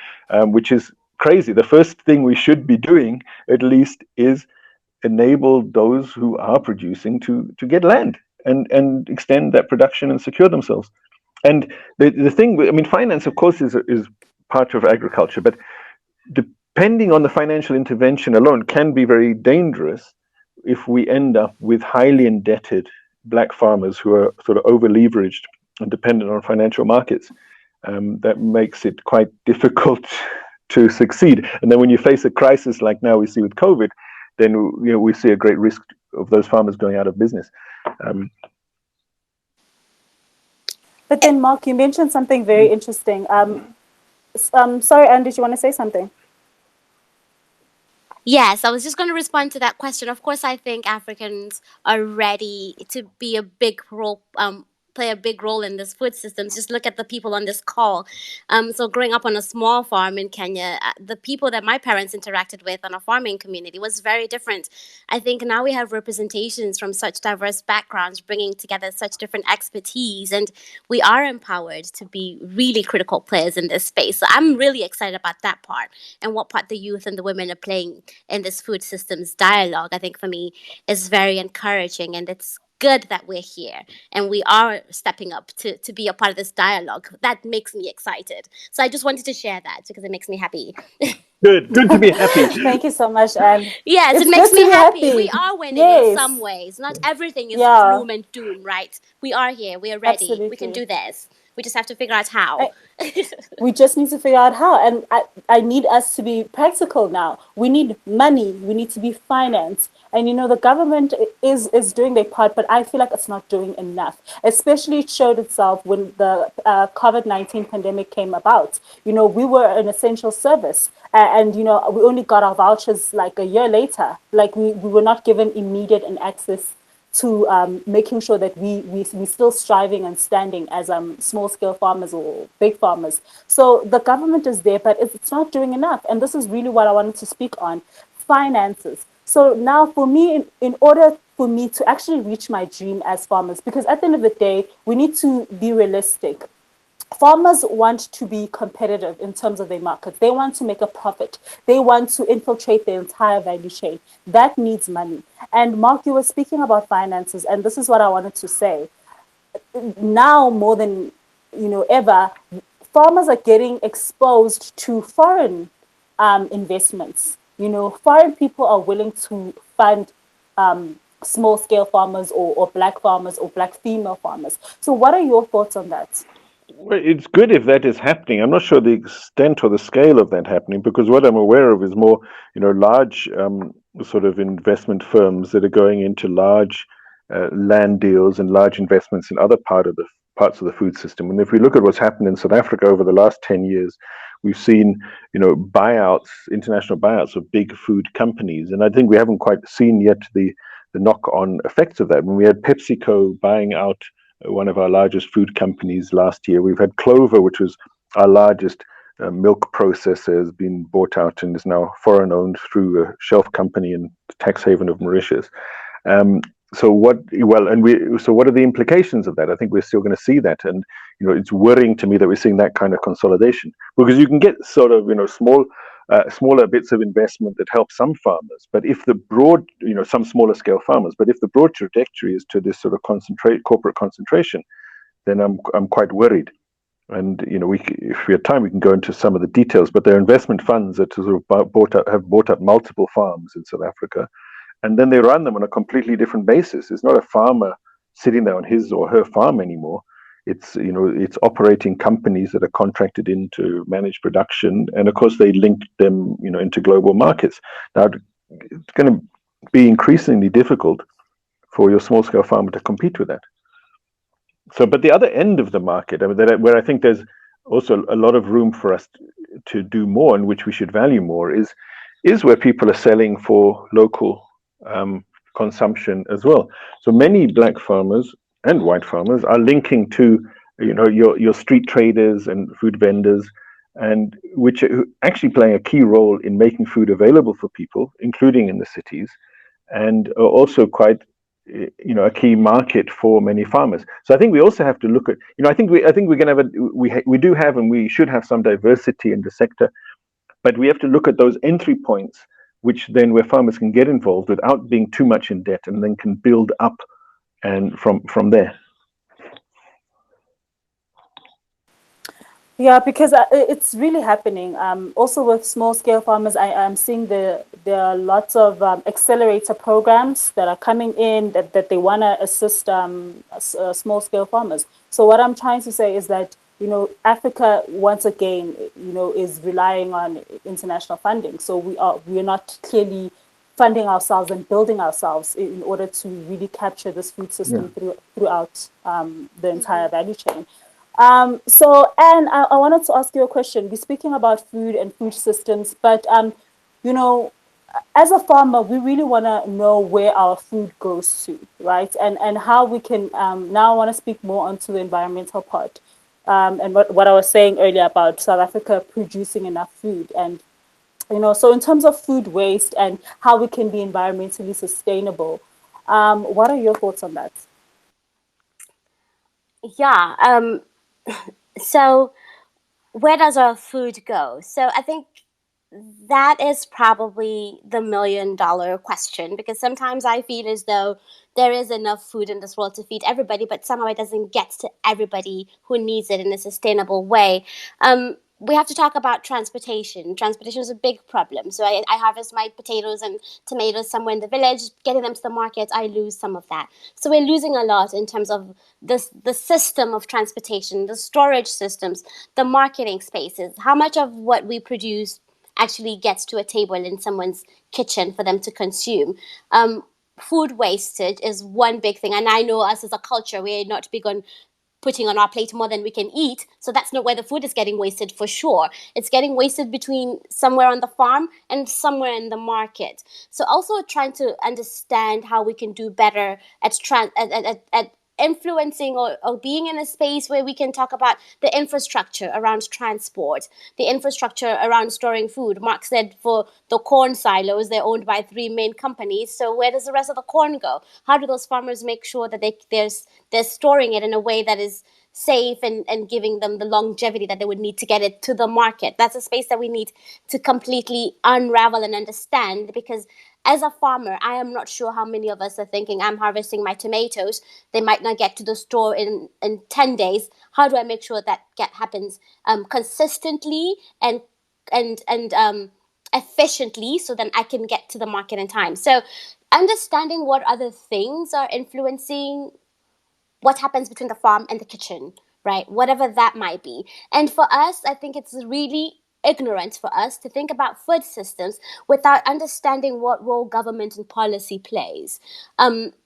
which is crazy. The first thing we should be doing, at least, is enable those who are producing to get land and extend that production and secure themselves. And the thing, I mean, finance, of course, is part of agriculture, but depending on the financial intervention alone can be very dangerous if we end up with highly indebted black farmers who are sort of over leveraged and dependent on financial markets. That makes it quite difficult to succeed. And then when you face a crisis like now we see with COVID, then we see a great risk of those farmers going out of business. But then, Mark, you mentioned something very interesting. Sorry, Anne, did you want to say something? Yes, I was just going to respond to that question. Of course, I think Africans are ready to be a big role, play a big role in this food systems. Just look at the people on this call. So, growing up on a small farm in Kenya, the people that my parents interacted with on a farming community was very different. I think now we have representations from such diverse backgrounds, bringing together such different expertise, and we are empowered to be really critical players in this space. So, I'm really excited about that part and what part the youth and the women are playing in this food systems dialogue. I think for me is very encouraging, and it's good that we're here and we are stepping up to be a part of this dialogue. That makes me excited. So I just wanted to share that because it makes me happy. Good to be happy. Thank you so much, Anne. Yes, it It's makes good to me be happy. We happy. are winning in some Yes. ways. Not everything is Yeah, gloom and doom, right? We are here. We are ready. We can absolutely. do this. We just have to figure out how. I, we just need to figure out how. And I need us to be practical now. We need money. We need to be financed. And the government is doing their part, but I feel like it's not doing enough. Especially it showed itself when the COVID-19 pandemic came about. We were an essential service. And we only got our vouchers like a year later. Like we were not given immediate and access to making sure that we still striving and standing as small scale farmers or big farmers. So the government is there, but it's not doing enough. And this is really what I wanted to speak on: finances. So now for me, in order for me to actually reach my dream as farmers, because at the end of the day, we need to be realistic. Farmers want to be competitive in terms of their markets. They want to make a profit. They want to infiltrate the entire value chain. That needs money. And Mark, you were speaking about finances, and this is what I wanted to say. Now more than ever, farmers are getting exposed to foreign investments. Foreign people are willing to fund small scale farmers, or black farmers, or black female farmers. So what are your thoughts on that? Well, it's good if that is happening. I'm not sure the extent or the scale of that happening, because what I'm aware of is more, large sort of investment firms that are going into large land deals and large investments in other parts of the food system. And if we look at what's happened in South Africa over the last 10 years, we've seen, buyouts, international buyouts of big food companies. And I think we haven't quite seen yet the knock-on effects of that. When we had PepsiCo buying out one of our largest food companies last year. We've had Clover, which was our largest milk processor, has been bought out and is now foreign owned through a shelf company in the tax haven of Mauritius. Um, so what? Well, and we. So what are the implications of that? I think we're still going to see that, and it's worrying to me that we're seeing that kind of consolidation, because you can get sort of smaller bits of investment that help some farmers, but if the broad, some smaller scale farmers, but if the broad trajectory is to this sort of corporate concentration, then I'm quite worried. And if we have time, we can go into some of the details. But there are investment funds that sort of have bought up multiple farms in South Africa, and then they run them on a completely different basis. It's not a farmer sitting there on his or her farm anymore. It's operating companies that are contracted in to manage production, and of course they link them into global markets. Now it's going to be increasingly difficult for your small scale farmer to compete with that. So, but the other end of the market, I mean, where I think there's also a lot of room for us to do more, and which we should value more, is where people are selling for local consumption as well. So many black farmers and white farmers are linking to your street traders and food vendors, and which are actually playing a key role in making food available for people, including in the cities, and are also quite a key market for many farmers. So I think we also have to look at, I think we're going to have we do have, and we should have, some diversity in the sector, but we have to look at those entry points, which then where farmers can get involved without being too much in debt, and then can build up and from there. Yeah, because it's really happening. Also with small scale farmers, I'm seeing there are lots of accelerator programs that are coming in, that they want to assist small scale farmers. So what I'm trying to say is that Africa once again is relying on international funding. So we are not clearly funding ourselves and building ourselves in order to really capture this food Yeah. system throughout the entire value chain. So, Anne, I wanted to ask you a question. We're speaking about food and food systems, but you know, as a farmer, we really want to know where our food goes to, right? And how we can. Now, I want to speak more onto the environmental part, and what I was saying earlier about South Africa producing enough food, and so in terms of food waste and how we can be environmentally sustainable. What are your thoughts on that? Yeah. So where does our food go? So I think that is probably the $1 million question, because sometimes I feel as though there is enough food in this world to feed everybody, but somehow it doesn't get to everybody who needs it in a sustainable way. We have to talk about transportation. Transportation is a big problem. So I harvest my potatoes and tomatoes somewhere in the village, getting them to the market, I lose some of that. So we're losing a lot in terms of the system of transportation, the storage systems, the marketing spaces. How much of what we produce actually gets to a table in someone's kitchen for them to consume? Food wastage is one big thing, and I know us as a culture, we're not big on putting on our plate more than we can eat. So that's not where the food is getting wasted for sure. It's getting wasted between somewhere on the farm and somewhere in the market. So also trying to understand how we can do better at influencing or being in a space where we can talk about the infrastructure around transport, the infrastructure around storing food. Mark said for the corn silos, they're owned by three main companies. So where does the rest of the corn go? How do those farmers make sure that they're storing it in a way that is safe and giving them the longevity that they would need to get it to the market? That's a space that we need to completely unravel and understand, because as a farmer, I am not sure how many of us are thinking, I'm harvesting my tomatoes, they might not get to the store in 10 days. How do I make sure that happens consistently and efficiently, so then I can get to the market in time? So understanding what other things are influencing what happens between the farm and the kitchen, right? Whatever that might be. And for us, I think it's really ignorant for us to think about food systems without understanding what role government and policy plays. And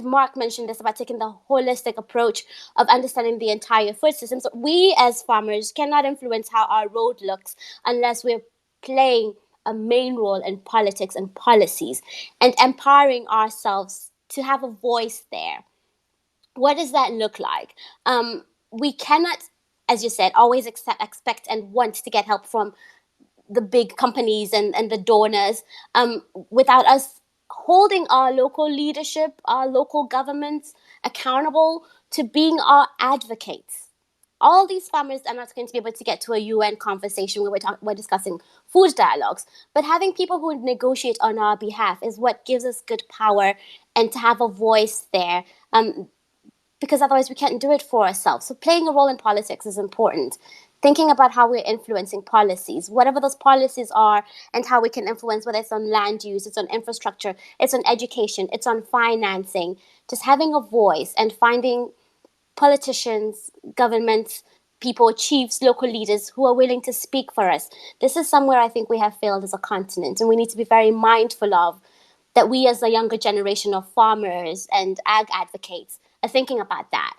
Mark mentioned this about taking the holistic approach of understanding the entire food system. So we as farmers cannot influence how our road looks unless we're playing a main role in politics and policies and empowering ourselves to have a voice there. What does that look like? We cannot, as you said, always expect and want to get help from the big companies and the donors without us holding our local leadership, our local governments accountable to being our advocates. All these farmers are not going to be able to get to a UN conversation where we're discussing food dialogues, but having people who negotiate on our behalf is what gives us good power and to have a voice there. Because otherwise we can't do it for ourselves. So playing a role in politics is important. Thinking about how we're influencing policies, whatever those policies are, and how we can influence, whether it's on land use, it's on infrastructure, it's on education, it's on financing. Just having a voice and finding politicians, governments, people, chiefs, local leaders who are willing to speak for us. This is somewhere I think we have failed as a continent, and we need to be very mindful of that. We as a younger generation of farmers and ag advocates are thinking about that.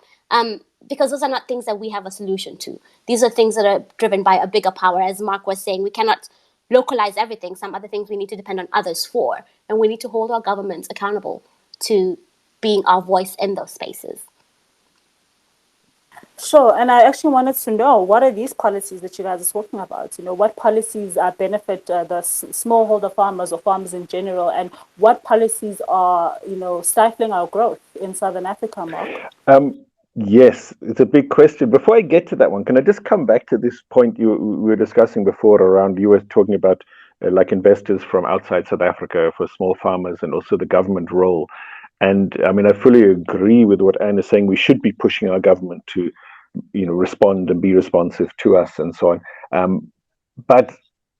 Because those are not things that we have a solution to. These are things that are driven by a bigger power. As Mark was saying, we cannot localize everything. Some other things we need to depend on others for. And we need to hold our governments accountable to being our voice in those spaces. Sure, and I actually wanted to know, what are these policies that you guys are talking about? What policies benefit the smallholder farmers or farmers in general, and what policies are stifling our growth in Southern Africa, Mark? Yes, it's a big question. Before I get to that one, can I just come back to this point we were discussing before around, you were talking about like investors from outside South Africa for small farmers and also the government role. And I mean, I fully agree with what Anne is saying. We should be pushing our government to, respond and be responsive to us and so on. But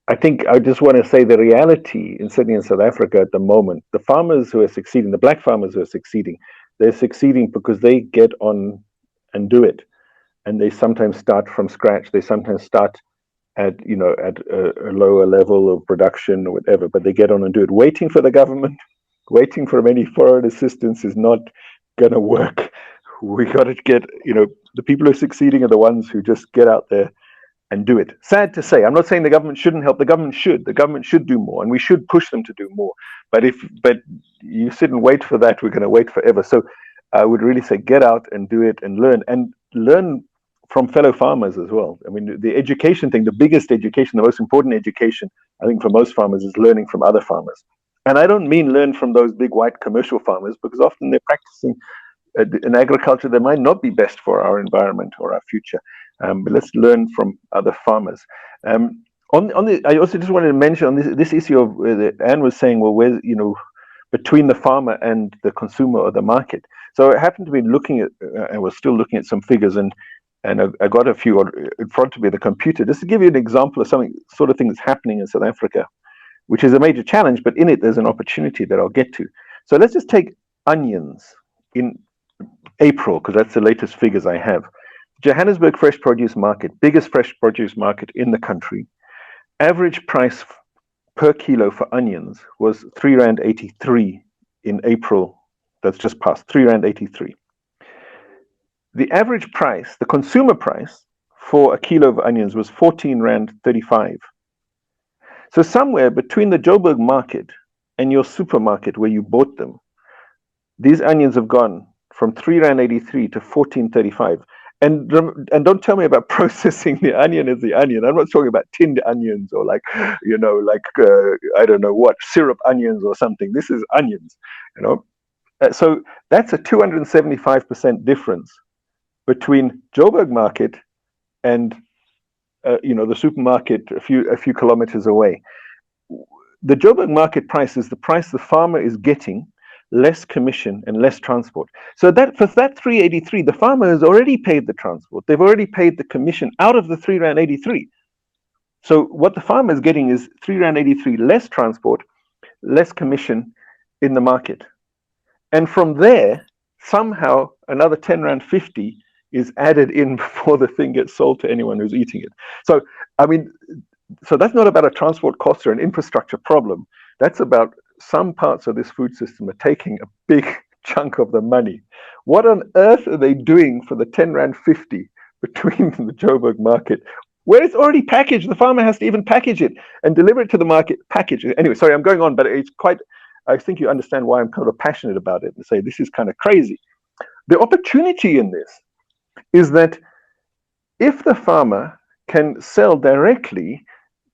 I think I just want to say the reality certainly in South Africa at the moment, the farmers who are succeeding, the black farmers who are succeeding, they're succeeding because they get on and do it. And they sometimes start from scratch. They sometimes start at a lower level of production or whatever, but they get on and do it. Waiting for the government, waiting for any foreign assistance is not going to work. We got to get, the people who are succeeding are the ones who just get out there and do it. Sad to say, I'm not saying the government shouldn't help. The government should. The government should do more, and we should push them to do more. But you sit and wait for that, we're going to wait forever. So I would really say get out and do it and learn from fellow farmers as well. I mean, the education thing, the biggest education, the most important education, I think for most farmers is learning from other farmers. And I don't mean learn from those big white commercial farmers, because often they're practicing an agriculture that might not be best for our environment or our future. But let's learn from other farmers. I also just wanted to mention on this issue of Anne was saying, well, where's between the farmer and the consumer or the market. So I happened to be looking at, I was still looking at some figures, and I got a few in front of me on the computer, just to give you an example of sort of thing that's happening in South Africa, which is a major challenge, but in it there's an opportunity that I'll get to. So let's just take onions in April, because that's the latest figures I have. Johannesburg Fresh Produce Market, biggest fresh produce market in the country. Average price per kilo for onions was R3.83 in April. That's just passed, R3.83. The average price, the consumer price for a kilo of onions was R14.35. So somewhere between the Joburg market and your supermarket where you bought them, these onions have gone from 3 Rand 83 to 14.35. And don't tell me about processing the onion as the onion. I'm not talking about tinned onions or like, I don't know what, syrup onions or something. This is onions, you know. So that's a 275% difference between Joburg Market and the supermarket a few kilometers away. The Joburg market price is the price the farmer is getting, less commission and less transport. So that for that 383, the farmer has already paid the transport. They've already paid the commission out of the 3 Rand 83. So what the farmer is getting is 3 Rand 83 less transport, less commission in the market. And from there, somehow another 10 Rand 50 is added in before the thing gets sold to anyone who's eating it. So I mean, so that's not about a transport cost or an infrastructure problem. That's about some parts of this food system are taking a big chunk of the money. What on earth are they doing for the 10 Rand 50 between the Joburg market, where it's already packaged? The farmer has to even package it and deliver it to the market, package it. Anyway, sorry, I'm going on, but it's quite, I think you understand why I'm kind of passionate about it and say this is kind of crazy. The opportunity in this is that if the farmer can sell directly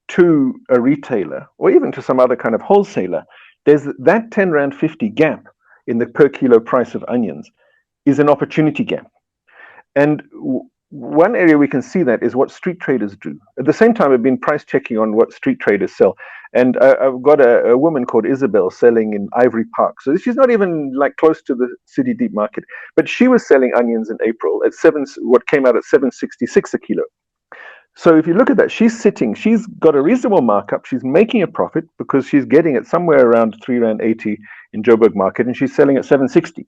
to a retailer or even to some other kind of wholesaler, there's that 10 Rand 50 gap in the per kilo price of onions is an opportunity gap. And one area we can see that is what street traders do. At the same time, I've been price checking on what street traders sell. And I've got a woman called Isabel selling in Ivory Park. So she's not even like close to the city deep market, but she was selling onions in April at what came out at 766 a kilo. So if you look at that, she's got a reasonable markup. She's making a profit because she's getting it somewhere around 3 Rand 80 in Joburg market, and she's selling at 760.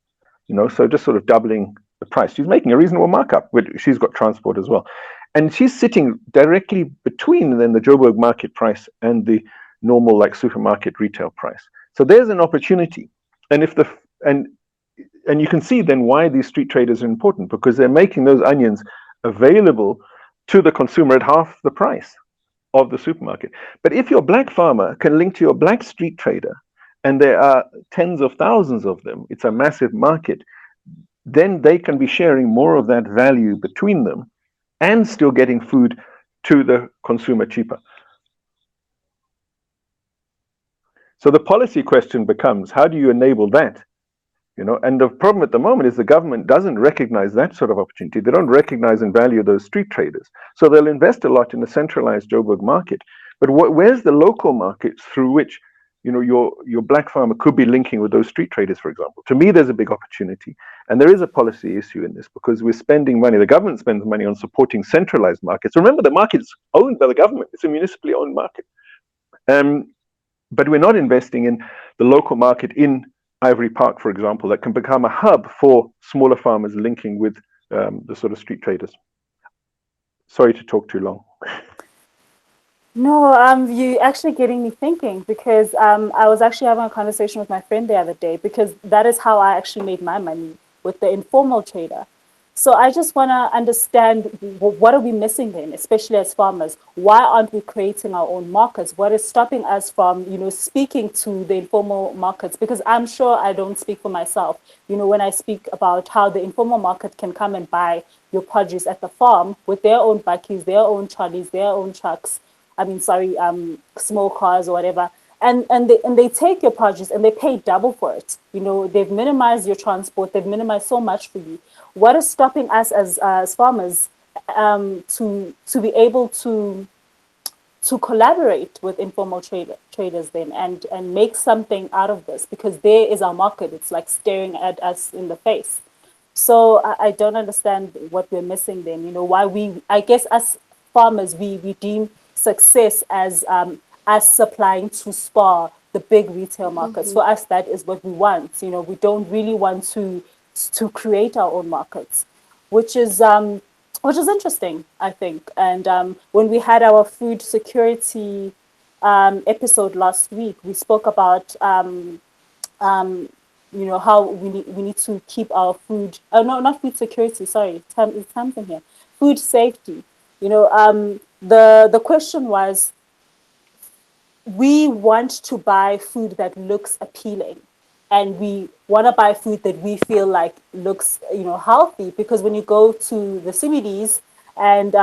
So just sort of doubling the price. She's making a reasonable markup, but she's got transport as well. And she's sitting directly between then the Joburg market price and the normal like supermarket retail price. So there's an opportunity. And if and you can see then why these street traders are important, because they're making those onions available to the consumer at half the price of the supermarket. But if your black farmer can link to your black street trader, and there are tens of thousands of them, it's a massive market, then they can be sharing more of that value between them and still getting food to the consumer cheaper. So the policy question becomes, how do you enable that? And the problem at the moment is the government doesn't recognize that sort of opportunity. They don't recognize and value those street traders. So they'll invest a lot in a centralized Joburg market. But where's the local markets through which your black farmer could be linking with those street traders, for example? To me, there's a big opportunity. And there is a policy issue in this because we're spending money. The government spends money on supporting centralized markets. Remember, the market's owned by the government. It's a municipally owned market. But we're not investing in the local market in Ivory Park, for example, that can become a hub for smaller farmers linking with the sort of street traders. Sorry to talk too long. No, you actually getting me thinking because I was actually having a conversation with my friend the other day because that is how I actually made my money with the informal trader. So I just want to understand what are we missing then, especially as farmers? Why aren't we creating our own markets? What is stopping us from, speaking to the informal markets? Because I'm sure I don't speak for myself. When I speak about how the informal market can come and buy your produce at the farm with their own bakkies, their own trolleys, their own trucks. Small cars or whatever. And they take your produce and they pay double for it. They've minimized your transport. They've minimized so much for you. What is stopping us as farmers to be able to collaborate with informal traders then and make something out of this? Because there is our market. It's like staring at us in the face. So I don't understand what we're missing then. Why I guess as farmers, we deem success as us supplying to SPAR, the big retail markets. For us, that is what we want. We don't really want to create our own markets, which is interesting, I think. And when we had our food security episode last week, we spoke about how we need to keep our food. Oh no, not food security. Sorry, it's something here. Food safety. The question was, we want to buy food that looks appealing. and we want to buy food that we feel like looks, healthy. Because when you go to the CBDs and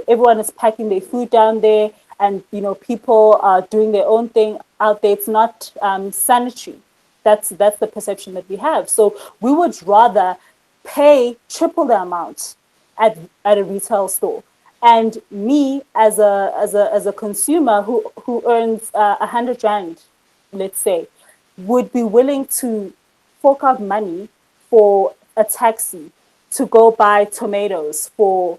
everyone is packing their food down there, and people are doing their own thing out there, it's not sanitary. That's the perception that we have. So we would rather pay triple the amount at at a retail store. And me as a consumer who earns 100 rand, let's say, would be willing to fork out money for a taxi to go buy tomatoes for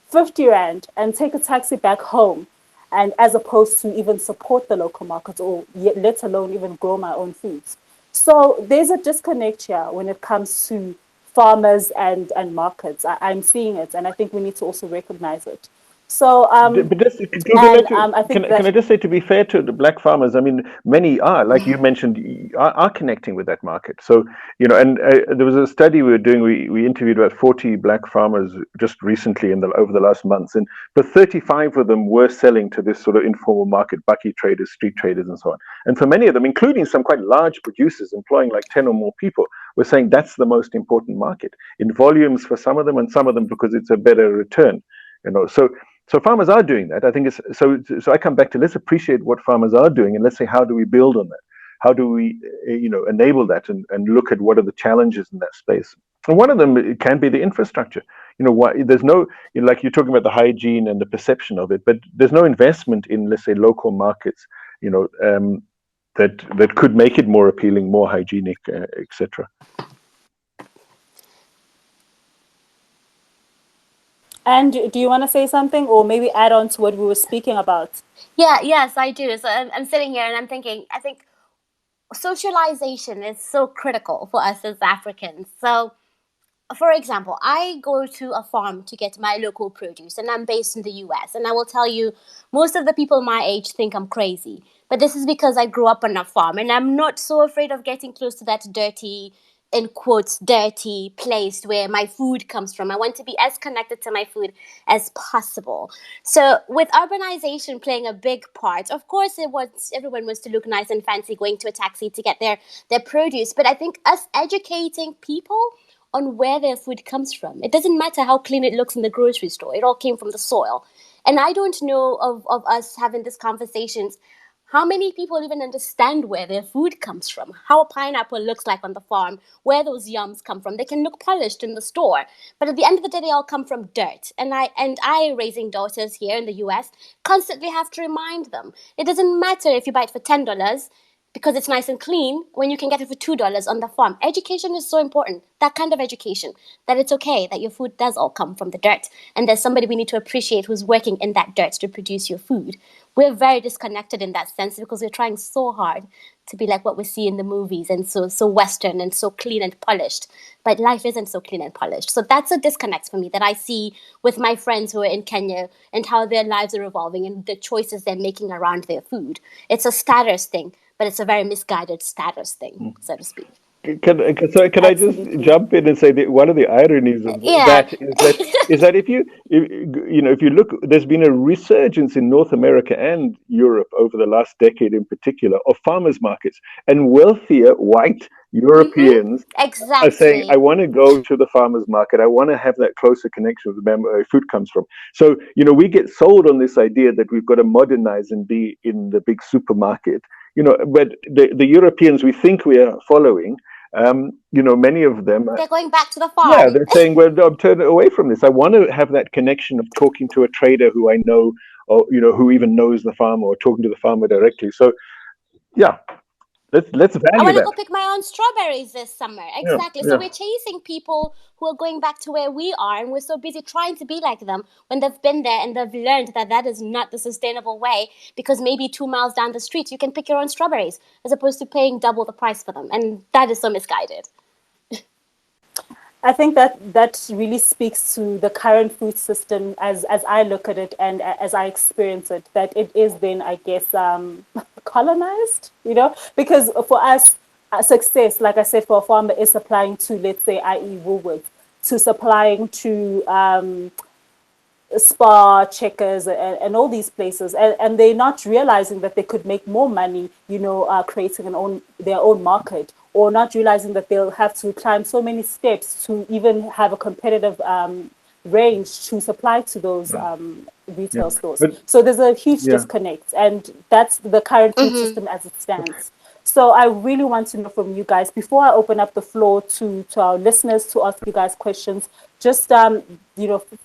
50 rand and take a taxi back home, and as opposed to even support the local markets, or yet, let alone even grow my own foods. So there's a disconnect here when it comes to farmers and markets. I'm seeing it, and I think we need to also recognize it. So But just and I can think can I that just say, to be fair to the black farmers, I mean, many are, like you mentioned, are connecting with that market. So and there was a study we were doing. We interviewed about 40 black farmers just recently over the last months, and but 35 of them were selling to this sort of informal market, bucky traders, street traders, and so on. And for many of them, including some quite large producers employing like 10 or more people, were saying that's the most important market in volumes for some of them, and some of them because it's a better return. So farmers are doing that. I think it's so. So I come back to, let's appreciate what farmers are doing, and let's say, how do we build on that? How do we, enable that, and look at what are the challenges in that space? And one of them, it can be the infrastructure. Why there's no, like you're talking about the hygiene and the perception of it, but there's no investment in, let's say, local markets. You know, that could make it more appealing, more hygienic, etc. and do you want to say something, or maybe add on to what we were speaking about? Yeah, yes, I do. So I'm sitting here and I'm thinking, I think socialization is so critical for us as Africans. So for example, I go to a farm to get my local produce, and I'm based in the US. And I will tell you, most of the people my age think I'm crazy. But this is because I grew up on a farm, and I'm not so afraid of getting close to that dirty, in quotes, dirty place where my food comes from. I want to be as connected to my food as possible. So, with urbanization playing a big part, of course, everyone wants to look nice and fancy going to a taxi to get their produce. But I think us educating people on where their food comes from. It doesn't matter how clean it looks in the grocery store. It all came from the soil. And I don't know of us having these conversations. How many people even understand where their food comes from? How a pineapple looks like on the farm, where those yums come from. They can look polished in the store, but at the end of the day, they all come from dirt. And I, raising daughters here in the US, constantly have to remind them. It doesn't matter if you buy it for $10 because it's nice and clean when you can get it for $2 on the farm. Education is so important. That kind of education, that it's okay that your food does all come from the dirt, and there's somebody we need to appreciate who's working in that dirt to produce your food. We're very disconnected in that sense because we're trying so hard to be like what we see in the movies, and so Western and so clean and polished. But life isn't so clean and polished. So that's a disconnect for me that I see with my friends who are in Kenya, and how their lives are evolving and the choices they're making around their food. It's a status thing, but it's a very misguided status thing, so to speak. Can I just Absolutely. jump in and say that one of the ironies of Yeah. that is that if you look, there's been a resurgence in North America and Europe over the last decade in particular of farmers markets, and wealthier white Mm-hmm. Europeans are saying, I Exactly. want to go to the farmers market. I want to have that closer connection with where food comes from. So, we get sold on this idea that we've got to modernize and be in the big supermarket, but the Europeans we think we are following, many of them, They're going back to the yeah, farm. they're saying, well, I'm turning away from this. I want to have that connection of talking to a trader who I know, or, who even knows the farmer, or talking to the farmer directly. So, yeah, let's I value want to go that. pick my own strawberries this summer. Yeah, Exactly. So yeah. we're chasing people who are going back to where we are, and we're so busy trying to be like them when they've been there and they've learned that that is not the sustainable way, because maybe 2 miles down the street you can pick your own strawberries as opposed to paying double the price for them. And that is so misguided. I think that really speaks to the current food system as I look at it and as I experience it. That it is then, I guess, colonized. Because for us, success, like I said, for a farmer is supplying to, let's say, i.e., Woolworths, to supplying to Spa, Checkers, and all these places, and they're not realizing that they could make more money, creating their own market, or not realizing that they'll have to climb so many steps to even have a competitive range to supply to those Yeah. retail stores. But So there's a huge yeah. disconnect, and that's the current food Mm-hmm. system as it stands. So I really want to know from you guys before I open up the floor to our listeners to ask you guys questions. Just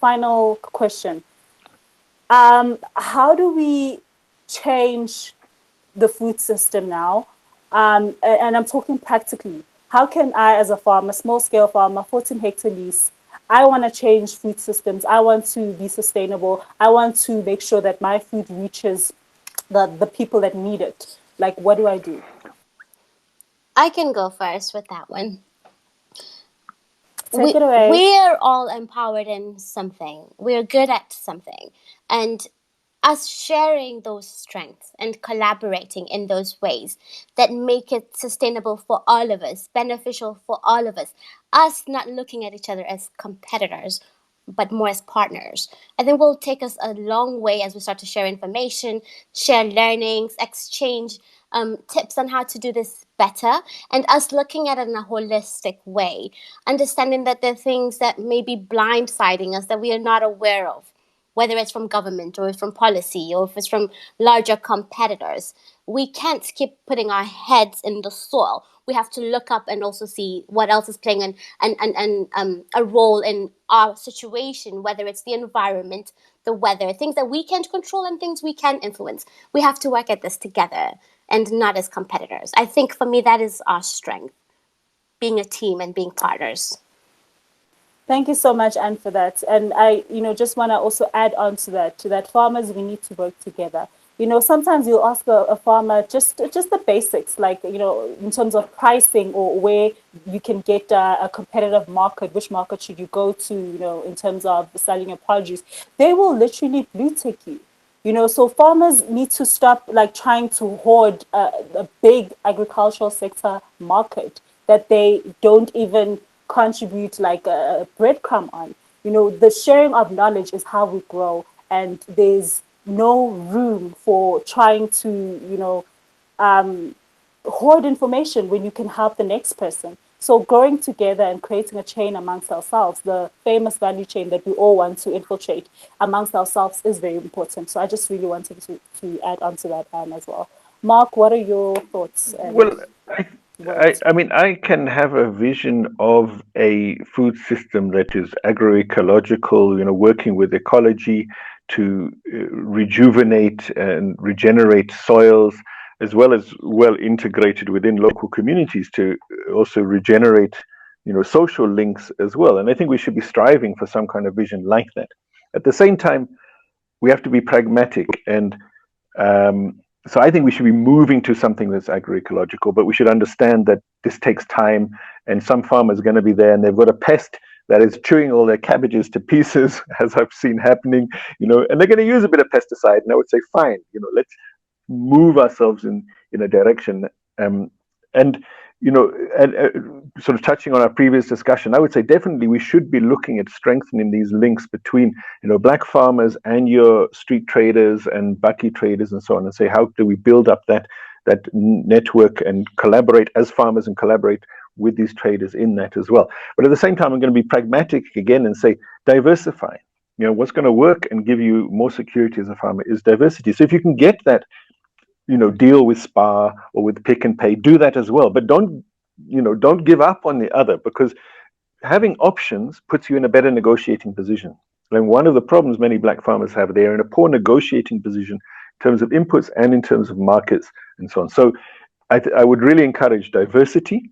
final question: how do we change the food system now? And I'm talking practically. How can I, as a farmer, small scale farmer, 14 hectare lease, I want to change food systems. I want to be sustainable. I want to make sure that my food reaches the people that need it. Like, what do I do? I can go first with that one. Take we it away. we're all empowered in something. We're good at something, and us sharing those strengths and collaborating in those ways that make it sustainable for all of us, beneficial for all of us not looking at each other as competitors but more as partners. I think will take us a long way as we start to share information, share learnings, exchange tips on how to do this better, and us looking at it in a holistic way, understanding that there are things that may be blindsiding us that we are not aware of, whether it's from government or from policy or if it's from larger competitors. We can't keep putting our heads in the soil. We have to look up and also see what else is playing a role in our situation, whether it's the environment, the weather, things that we can't control and things we can influence. We have to work at this together and not as competitors. I think for me, that is our strength, being a team and being partners. Thank you so much, Anne, for that. And I, just want to also add on to that farmers, we need to work together. Sometimes you'll ask a farmer just the basics, like, in terms of pricing or where you can get a competitive market, which market should you go to, in terms of selling your produce. They will literally blue tick you. So farmers need to stop like trying to hoard a big agricultural sector market that they don't even contribute like a breadcrumb on. The sharing of knowledge is how we grow, and there's no room for trying to, hoard information when you can help the next person. So growing together and creating a chain amongst ourselves, the famous value chain that we all want to infiltrate amongst ourselves, is very important. So I just really wanted to add on to that, as well. Mark, what are your thoughts and Well, I, words? I mean, I can have a vision of a food system that is agroecological, working with ecology to rejuvenate and regenerate soils, as well integrated within local communities to also regenerate, social links as well. And I think we should be striving for some kind of vision like that. At the same time, we have to be pragmatic and so I think we should be moving to something that's agroecological, but we should understand that this takes time, and some farmers are going to be there and they've got a pest that is chewing all their cabbages to pieces, as I've seen happening, and they're going to use a bit of pesticide. And I would say, fine, let's move ourselves in a direction. And and sort of touching on our previous discussion, I would say definitely we should be looking at strengthening these links between black farmers and your street traders and bucky traders and so on, and say how do we build up that network and collaborate as farmers and collaborate with these traders in that as well. But at the same time, I'm going to be pragmatic again and say diversify. What's going to work and give you more security as a farmer is diversity. So if you can get that deal with Spar or with Pick and Pay, do that as well. But don't give up on the other, because having options puts you in a better negotiating position. And one of the problems many black farmers have, they're in a poor negotiating position in terms of inputs and in terms of markets and so on. So I would really encourage diversity.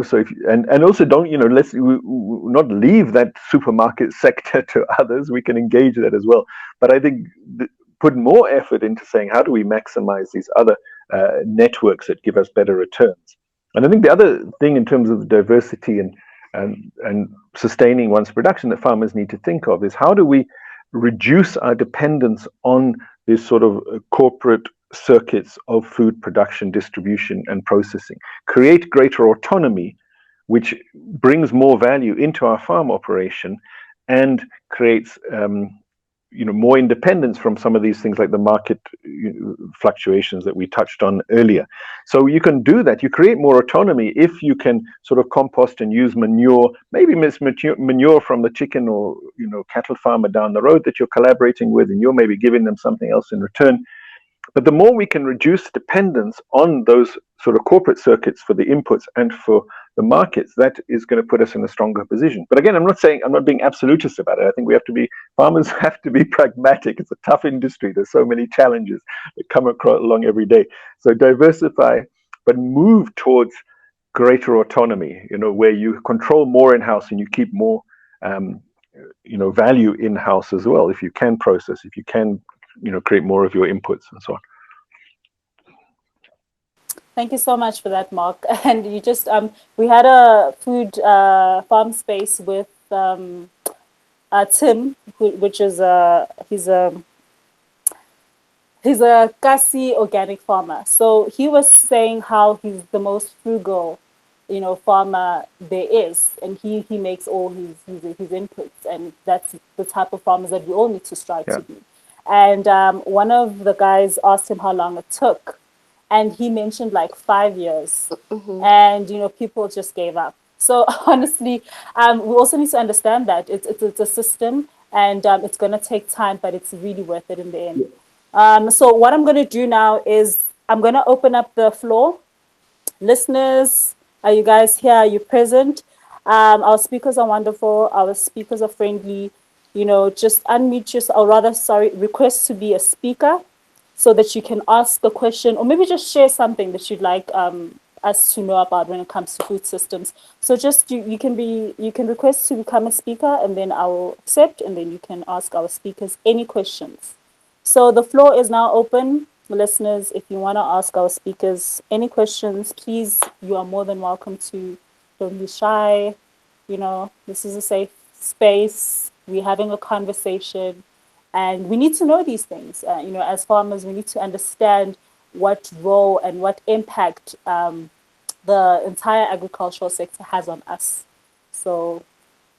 So if and also don't let's not leave that supermarket sector to others. We can engage that as well. But I think put more effort into saying how do we maximize these other networks that give us better returns. And I think the other thing in terms of diversity and sustaining one's production that farmers need to think of is how do we reduce our dependence on this sort of corporate circuits of food production, distribution, and processing. Create greater autonomy, which brings more value into our farm operation and creates more independence from some of these things like the market fluctuations that we touched on earlier. So you can do that. You create more autonomy if you can sort of compost and use manure, maybe manure from the chicken or cattle farmer down the road that you're collaborating with, and you're maybe giving them something else in return. But the more we can reduce dependence on those sort of corporate circuits for the inputs and for the markets, that is going to put us in a stronger position. But again, I'm not being absolutist about it. I think farmers have to be pragmatic. It's a tough industry. There's so many challenges that come along every day. So diversify, but move towards greater autonomy, where you control more in-house and you keep more, value in-house as well. If you can process, if you can create more of your inputs and so on. Thank you so much for that, Mark. And you just we had a food farm space with Tim, which is he's a Kasi organic farmer. So he was saying how he's the most frugal, farmer there is, and he makes all his inputs, and that's the type of farmers that we all need to strive Yeah. to be. And one of the guys asked him how long it took, and he mentioned like 5 years, Mm-hmm. and people just gave up. So honestly, we also need to understand that it's a system, and it's going to take time, but it's really worth it in the end. So what I'm going to do now is I'm going to open up the floor. Listeners, are you guys here? Are you present? Our speakers are wonderful. Our speakers are friendly. Just unmute yourself, or rather, sorry, request to be a speaker so that you can ask a question or maybe just share something that you'd like us to know about when it comes to food systems. So just you can request to become a speaker, and then I will accept, and then you can ask our speakers any questions. So the floor is now open. Listeners, if you want to ask our speakers any questions, please, you are more than welcome to. Don't be shy. This is a safe space. We're having a conversation, and we need to know these things. As farmers, we need to understand what role and what impact the entire agricultural sector has on us. So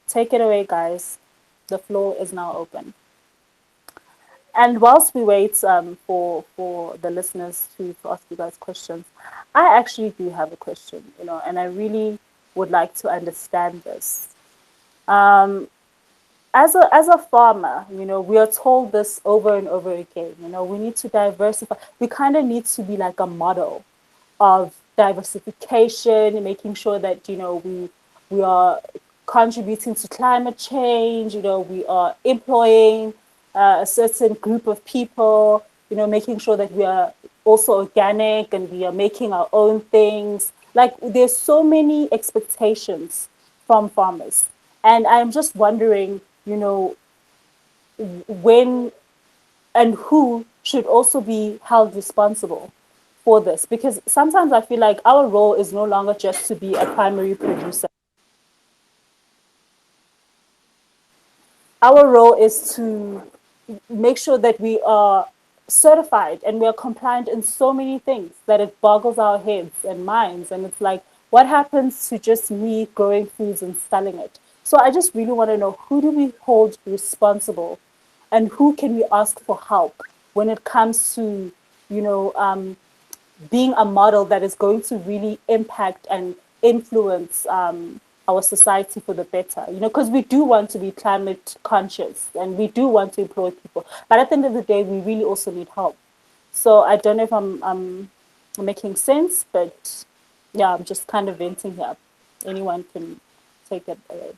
take it away, guys. The floor is now open. And whilst we wait for the listeners to ask you guys questions, I actually do have a question, and I really would like to understand this. Um, as a farmer, we are told this over and over again. We need to diversify. We kind of need to be like a model of diversification, making sure that we are contributing to climate change. We are employing a certain group of people. Making sure that we are also organic and we are making our own things. Like there's so many expectations from farmers, and I'm just wondering, when and who should also be held responsible for this, because sometimes I feel like our role is no longer just to be a primary producer. Our role is to make sure that we are certified and we are compliant in so many things that it boggles our heads and minds. And it's like, what happens to just me growing foods and selling it? So I just really want to know, who do we hold responsible, and who can we ask for help when it comes to, you know, um, being a model that is going to really impact and influence our society for the better, because we do want to be climate conscious and we do want to employ people. But at the end of the day, we really also need help. So I don't know if I'm making sense, but yeah, I'm just kind of venting here. Anyone can take it away.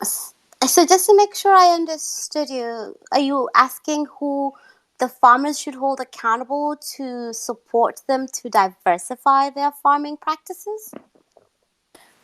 So just to make sure I understood you, are you asking who the farmers should hold accountable to support them to diversify their farming practices?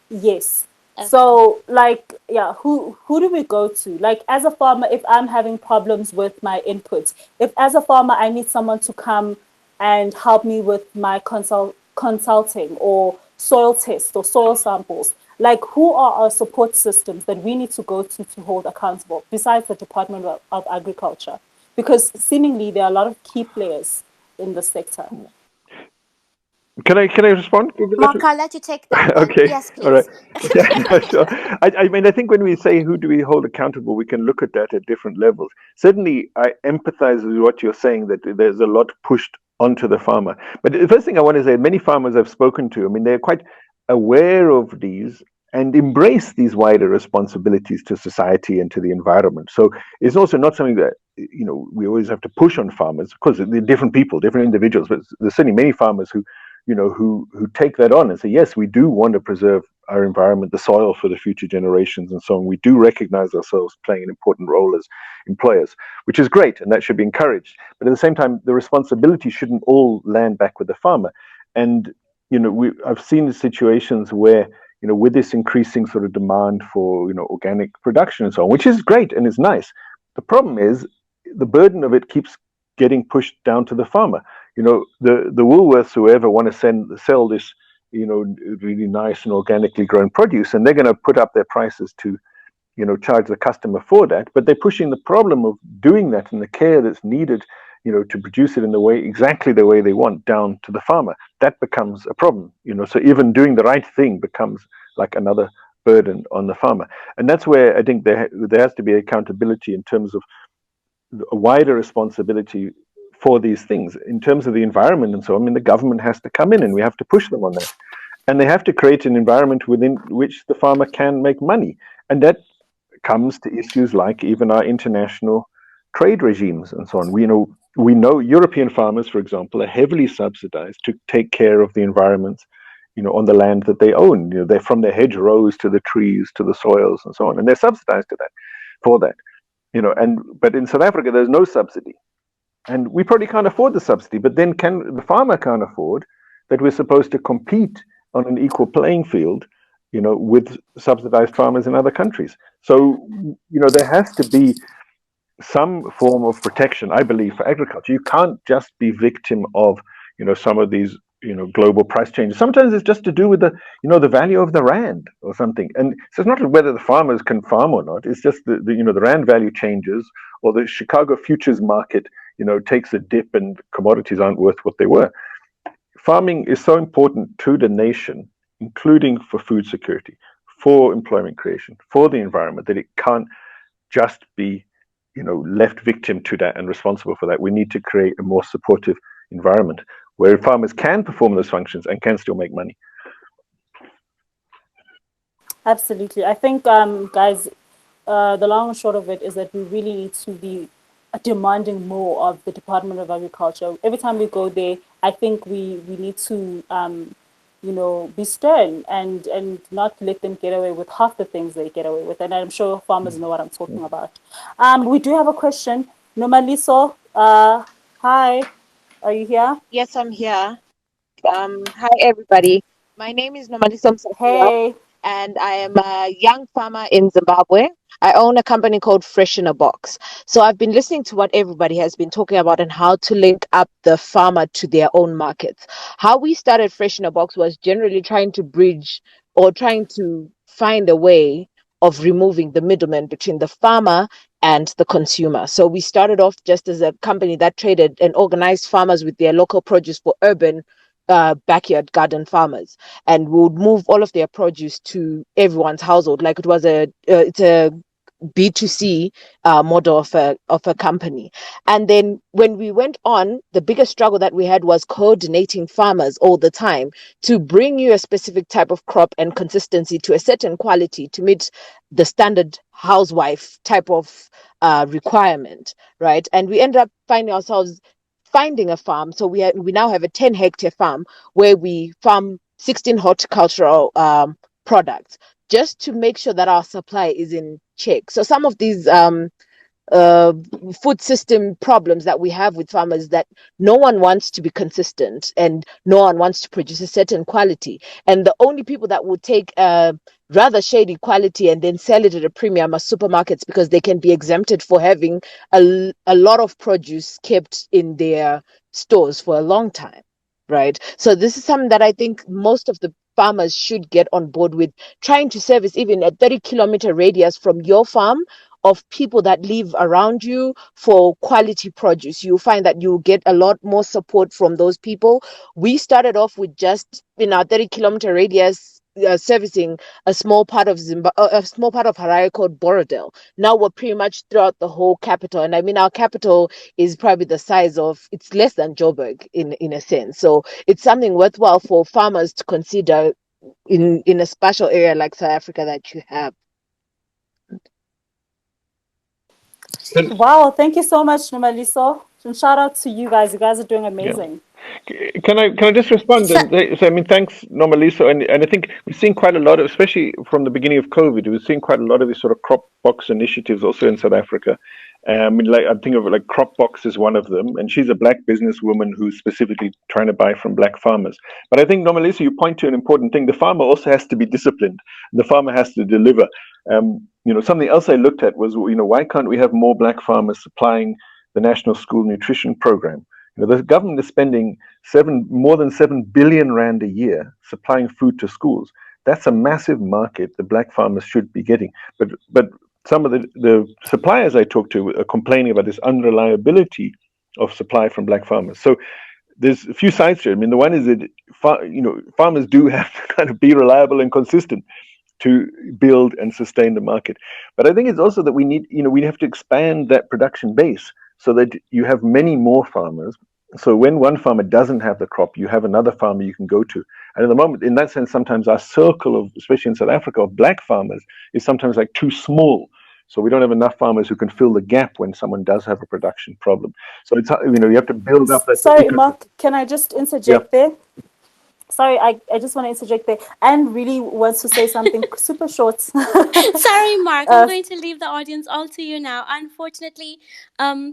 Yes. Okay. So like, yeah, who do we go to? Like as a farmer, if I'm having problems with my inputs, if as a farmer I need someone to come and help me with my consulting or soil tests or soil samples, like who are our support systems that we need to go to hold accountable besides the Department of Agriculture? Because seemingly there are a lot of key players in the sector. Can I respond? Mark, I'll let you take that one. Okay, Yes, all right. please. Yeah, no, sure. I mean, I think when we say who do we hold accountable, we can look at that at different levels. Certainly, I empathize with what you're saying that there's a lot pushed onto the farmer. But the first thing I want to say, many farmers I've spoken to, I mean, they're quite aware of these and embrace these wider responsibilities to society and to the environment. So it's also not something that we always have to push on farmers because they're different people, different individuals. But there's certainly many farmers who who take that on and say, yes, we do want to preserve our environment, the soil for the future generations, and so on. We do recognize ourselves playing an important role as employers, which is great, and that should be encouraged. But at the same time, the responsibility shouldn't all land back with the farmer. And I've seen situations where with this increasing sort of demand for organic production and so on, which is great and is nice. The problem is the burden of it keeps getting pushed down to the farmer. The Woolworths, whoever, want to sell this really nice and organically grown produce, and they're going to put up their prices to charge the customer for that, but they're pushing the problem of doing that and the care that's needed to produce it in exactly the way they want down to the farmer. That becomes a problem. So even doing the right thing becomes like another burden on the farmer. And that's where I think there has to be accountability in terms of a wider responsibility for these things in terms of the environment and so on. I mean, the government has to come in and we have to push them on that, and they have to create an environment within which the farmer can make money. And that comes to issues like even our international trade regimes and so on. We know European farmers, for example, are heavily subsidized to take care of the environment on the land that they own. They're from their hedgerows to the trees to the soils and so on, and they're subsidized to that for that. But in South Africa there's no subsidy, and we probably can't afford the subsidy. But then the farmer can't afford that we're supposed to compete on an equal playing field with subsidized farmers in other countries. So there has to be some form of protection, I believe, for agriculture. You can't just be victim of some of these global price changes. Sometimes it's just to do with the value of the rand or something. And so it's not whether the farmers can farm or not. It's just the rand value changes, or the Chicago futures market takes a dip and commodities aren't worth what they were. Farming is so important to the nation, including for food security, for employment creation, for the environment, that it can't just be left victim to that and responsible for that. We need to create a more supportive environment where farmers can perform those functions and can still make money. Absolutely. I think, guys, the long and short of it is that we really need to be demanding more of the Department of Agriculture. Every time we go there, I think we need to, be stern and not let them get away with half the things they get away with. And I'm sure farmers know what I'm talking about. We do have a question. Nomaliso, hi, are you here? Yes, I'm here. Hi, everybody. My name is Nomaliso Msafia, Hey. and I am a young farmer in Zimbabwe. I own a company called Fresh in a Box. So I've been listening to what everybody has been talking about and how to link up the farmer to their own markets. How we started Fresh in a Box was generally trying to bridge or trying to find a way of removing the middleman between the farmer and the consumer. So we started off just as a company that traded and organized farmers with their local produce for urban backyard garden farmers, and we would move all of their produce to everyone's household. Like it's a B2C model of a company. And then when we went on, the biggest struggle that we had was coordinating farmers all the time to bring you a specific type of crop and consistency to a certain quality to meet the standard housewife type of requirement, right? And we ended up finding a farm. So we now have a 10-hectare farm where we farm 16 horticultural products, just to make sure that our supply is in check. So some of these uh, food system problems that we have with farmers, that no one wants to be consistent and no one wants to produce a certain quality. And the only people that would take rather shady quality and then sell it at a premium are supermarkets, because they can be exempted for having a lot of produce kept in their stores for a long time. Right. So this is something that I think most of the farmers should get on board with, trying to service even a 30-kilometer radius from your farm of people that live around you for quality produce. You find that you get a lot more support from those people. We started off with just in our 30-kilometer radius, servicing a small part of a small part of Harare called Borodale. Now we're pretty much throughout the whole capital, and I mean our capital is probably the size of, it's less than Joburg in a sense. So it's something worthwhile for farmers to consider in a special area like South Africa that you have. And Wow, thank you so much, Numaliso. And shout out to you guys. You guys are doing yeah. amazing. Can I just respond So, and say, I mean, thanks, Normaliso, and I think we've seen quite a lot of, especially from the beginning of COVID, we've seen quite a lot of these sort of crop box initiatives also in South Africa. I mean, like I think of it like Crop Box is one of them, and she's a black businesswoman who's specifically trying to buy from black farmers. But I think, Normaliso, you point to an important thing: the farmer also has to be disciplined. The farmer has to deliver. Something else I looked at was, why can't we have more black farmers supplying the National School Nutrition Program? The government is spending more than 7 billion rand a year supplying food to schools. That's a massive market the black farmers should be getting. But some of the suppliers I talk to are complaining about this unreliability of supply from black farmers. So there's a few sides to it. I mean, the one is that farmers do have to kind of be reliable and consistent to build and sustain the market. But I think it's also that we have to expand that production base so that you have many more farmers. So when one farmer doesn't have the crop, you have another farmer you can go to. And at the moment, in that sense, sometimes our circle of, especially in South Africa, of black farmers is sometimes like too small. So we don't have enough farmers who can fill the gap when someone does have a production problem. So it's you have to build up that Sorry, Mark, ecosystem. can I just Yeah, interject there? Sorry, I just want to interject there. Anne really wants to say something super short. sorry, Mark. I'm uh, going to leave the audience all to you now. Unfortunately,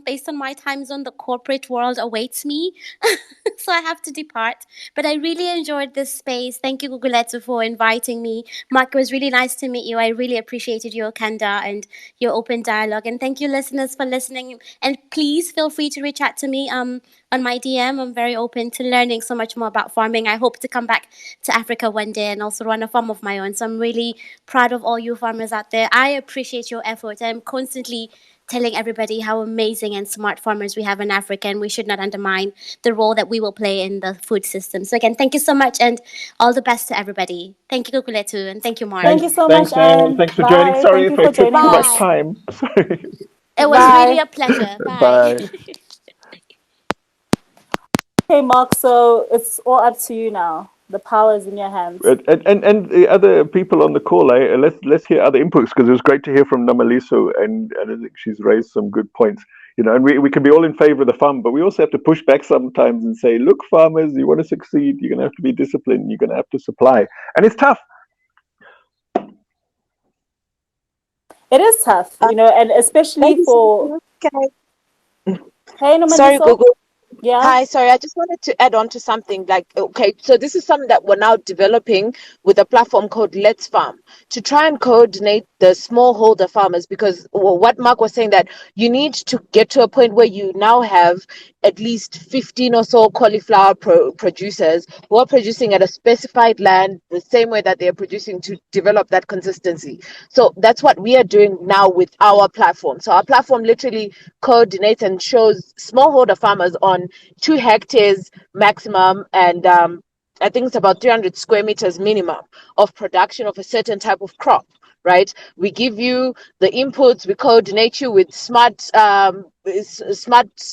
based on my time zone, the corporate world awaits me, so I have to depart. But I really enjoyed this space. Thank you, Guguletu, for inviting me. Mark, it was really nice to meet you. I really appreciated your candor and your open dialogue. And thank you, listeners, for listening. And please feel free to reach out to me on my DM. I'm very open to learning so much more about farming. I hope to come back to Africa one day and also run a farm of my own. So I'm really proud of all you farmers out there. I appreciate your effort. I'm constantly telling everybody how amazing and smart farmers we have in Africa, and we should not undermine the role that we will play in the food system. So again, thank you so much, and all the best to everybody. Thank you, Kukuletu, and thank you, thank Mark. you so much, thanks, Anne. Anne. Thanks for joining. Bye. Sorry Thank you if I for took joining too much Bye. us. time. Sorry. It was really Bye. a pleasure. Bye. Bye. Okay, Mark, so it's all up to you now. The power is in your hands. And the other people on the call, let's hear other inputs, because it was great to hear from Namaliso, and I think she's raised some good points. And we can be all in favor of the farm, but we also have to push back sometimes and say, look, farmers, you want to succeed, you're going to have to be disciplined, you're going to have to supply, and it's tough. It is tough, and especially Ladies and for. gentlemen, can Hey, sorry, Nomaliso. Google. Yeah. Hi, sorry, I just wanted to add on to something. Like, okay, so this is something that we're now developing with a platform called Let's Farm to try and coordinate the smallholder farmers, because what Mark was saying, that you need to get to a point where you now have at least 15 or so cauliflower producers who are producing at a specified land the same way that they're producing, to develop that consistency. So that's what we are doing now with our platform. So our platform literally coordinates and shows smallholder farmers on 2 hectares maximum, and I think it's about 300 square meters minimum of production of a certain type of crop. Right, we give you the inputs, we coordinate you with smart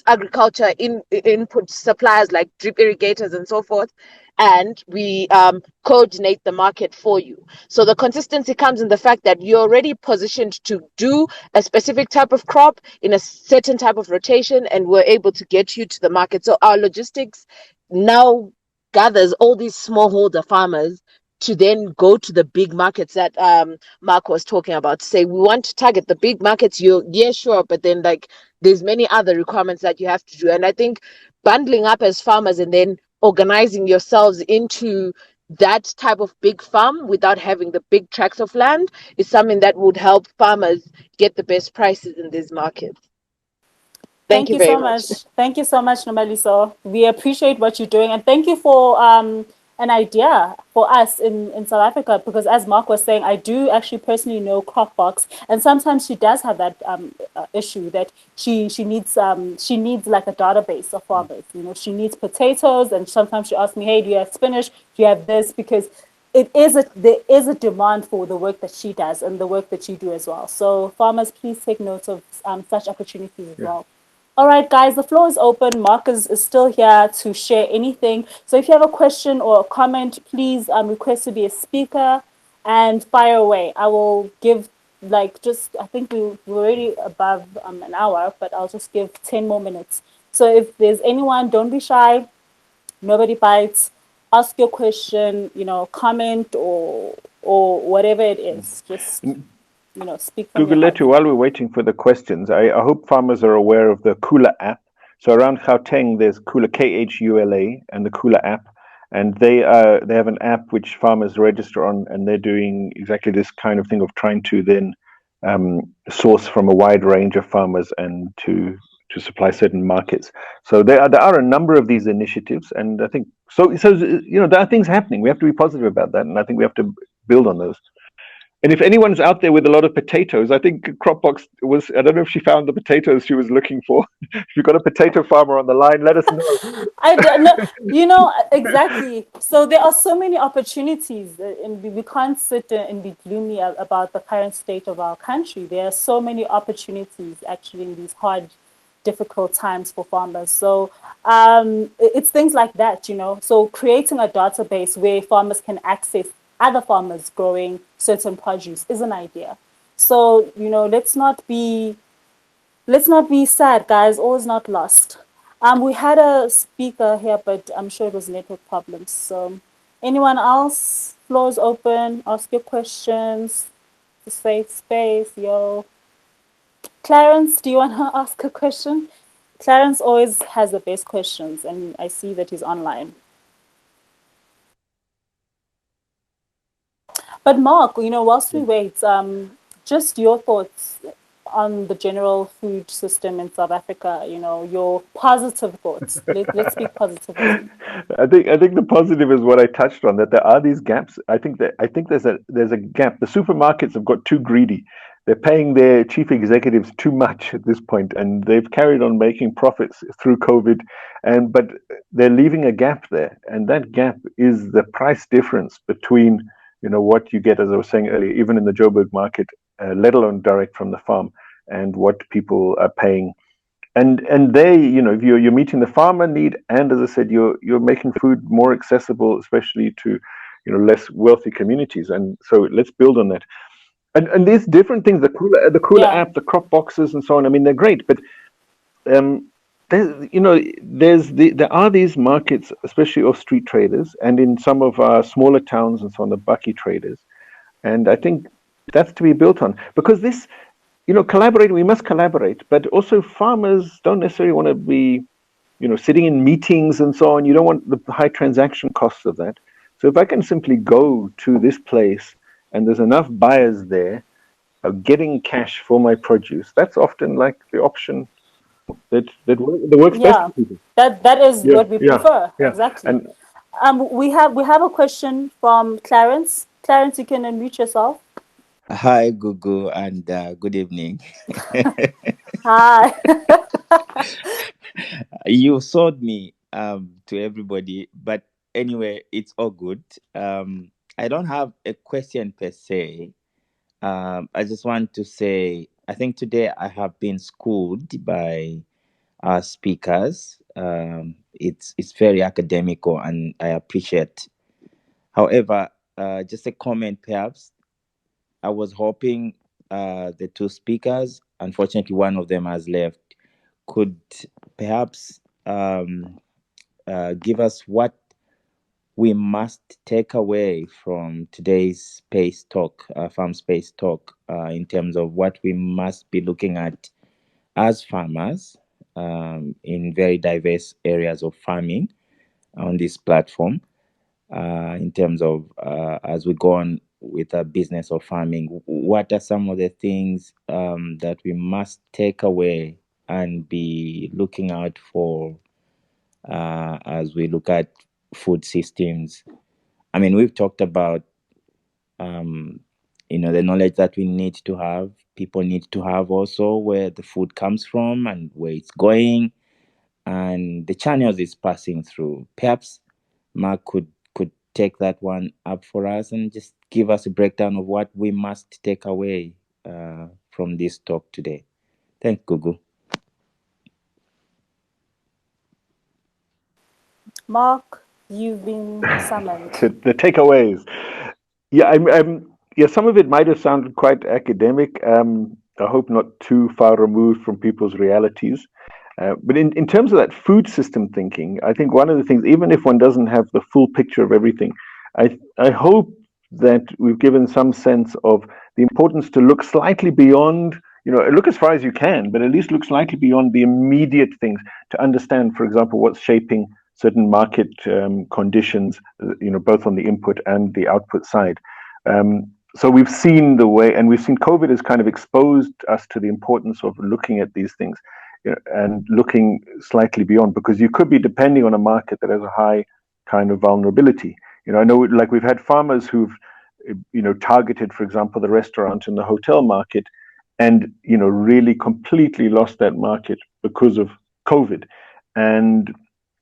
agriculture input suppliers like drip irrigators and so forth, and we coordinate the market for you. So the consistency comes in the fact that you're already positioned to do a specific type of crop in a certain type of rotation, and we're able to get you to the market. So our logistics now gathers all these smallholder farmers to then go to the big markets that Mark was talking about. To say, we want to target the big markets. Yeah, sure, but then like there's many other requirements that you have to do. And I think bundling up as farmers and then organizing yourselves into that type of big farm without having the big tracts of land is something that would help farmers get the best prices in these markets. Thank Thank you you very so much. much. Thank you so much, Nomaliso. We appreciate what you're doing, and thank you for an idea for us in South Africa, because as Mark was saying, I do actually personally know Cropbox, and sometimes she does have that issue that she needs like a database of farmers. You know, she needs potatoes, and sometimes she asks me, "Hey, do you have spinach? Do you have this?" Because there is a demand for the work that she does and the work that you do as well. So farmers, please take note of such opportunities as Yeah. well. All right, guys, the floor is open. Marcus is still here to share anything. So if you have a question or a comment, please request to be a speaker and fire away. I will give like just, I think we're already above an hour, but I'll just give 10 more minutes. So if there's anyone, don't be shy. Nobody bites. Ask your question, comment or whatever it is. Just, speak from your Google heart. Letter, while we're waiting for the questions, I hope farmers are aware of the Kula app. So around Gauteng, there's Kula, Khula, and the Kula app. And they have an app which farmers register on, and they're doing exactly this kind of thing of trying to then source from a wide range of farmers and to supply certain markets. So there are a number of these initiatives, and I think so there are things happening. We have to be positive about that, and I think we have to build on those. And if anyone's out there with a lot of potatoes, I think Cropbox was, I don't know if she found the potatoes she was looking for. If you've got a potato farmer on the line, let us know. I don't know, exactly. So there are so many opportunities, and we can't sit and be gloomy about the current state of our country. There are so many opportunities actually in these hard, difficult times for farmers. So it's things like that, So creating a database where farmers can access other farmers growing certain produce is an idea. So let's not be sad, guys. All is not lost. We had a speaker here, but I'm sure it was network problems. So, anyone else? Floor's open. Ask your questions. It's a safe space, yo. Clarence, do you want to ask a question? Clarence always has the best questions, and I see that he's online. But Mark, whilst we wait, just your thoughts on the general food system in South Africa. Your positive thoughts. Let's speak positivity. I think the positive is what I touched on, that there are these gaps. I think there's a gap. The supermarkets have got too greedy. They're paying their chief executives too much at this point, and they've carried on making profits through COVID, but they're leaving a gap there, and that gap is the price difference between what you get, as I was saying earlier, even in the Joburg market, let alone direct from the farm, and what people are paying. And they, if you're meeting the farmer need, and as I said, you're making food more accessible, especially to less wealthy communities. And so let's build on that. And these different things, the cooler Yeah, app, the crop boxes, and so on. I mean, they're great, but there are these markets, especially of street traders, and in some of our smaller towns and so on, the bucky traders. And I think that's to be built on, because this, collaborating, we must collaborate, but also farmers don't necessarily want to be, sitting in meetings and so on. You don't want the high transaction costs of that. So if I can simply go to this place and there's enough buyers there getting cash for my produce, that's often like the option that works best yeah. for people. That is Yeah, what we yeah, prefer. yeah. Exactly. And We have a question from Clarence. Clarence, you can unmute yourself. Hi, Gugu, and good evening. Hi. You sold me to everybody, but anyway, it's all good. I don't have a question per se. I just want to say I think today I have been schooled by our speakers. It's very academical, and I appreciate. However, just a comment perhaps. I was hoping the two speakers, unfortunately, one of them has left, could perhaps give us what we must take away from today's space talk, farm space talk, in terms of what we must be looking at as farmers in very diverse areas of farming on this platform in terms of as we go on with our business of farming, what are some of the things that we must take away and be looking out for as we look at food systems I mean, we've talked about the knowledge that we need to have, people need to have also where the food comes from and where it's going and the channels it's passing through. Perhaps Mark could take that one up for us and just give us a breakdown of what we must take away from this talk today. Thanks, Gugu. Mark, you've been summoned. The takeaways. Yeah, yeah, some of it might have sounded quite academic. I hope not too far removed from people's realities. But in terms of that food system thinking, I think one of the things, even if one doesn't have the full picture of everything, I hope that we've given some sense of the importance to look slightly beyond, look as far as you can, but at least look slightly beyond the immediate things to understand, for example, what's shaping certain market conditions, both on the input and the output side. So we've seen the way, and we've seen COVID has kind of exposed us to the importance of looking at these things, and looking slightly beyond, because you could be depending on a market that has a high kind of vulnerability. I know, like, we've had farmers who've targeted, for example, the restaurant and the hotel market, and really completely lost that market because of COVID. And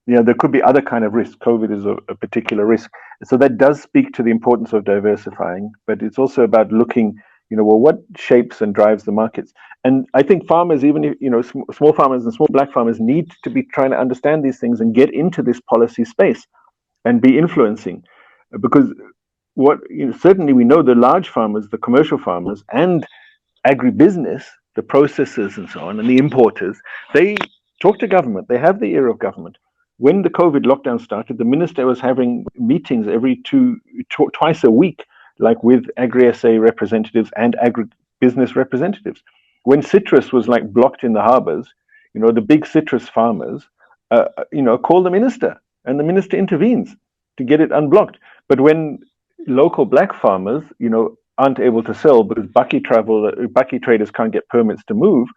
there could be other kind of risk. COVID is a particular risk. So that does speak to the importance of diversifying, but it's also about looking, well, what shapes and drives the markets. And I think farmers, even if, small farmers and small black farmers, need to be trying to understand these things and get into this policy space and be influencing. Because certainly we know the large farmers, the commercial farmers, and agribusiness, the processors and so on, and the importers, they talk to government. They have the ear of government. When the COVID lockdown started, the minister was having meetings twice a week, like with Agri-SA representatives and agribusiness representatives. When citrus was like blocked in the harbors, the big citrus farmers, call the minister, and the minister intervenes to get it unblocked. But when local black farmers, aren't able to sell because Bucky traders can't get permits to move,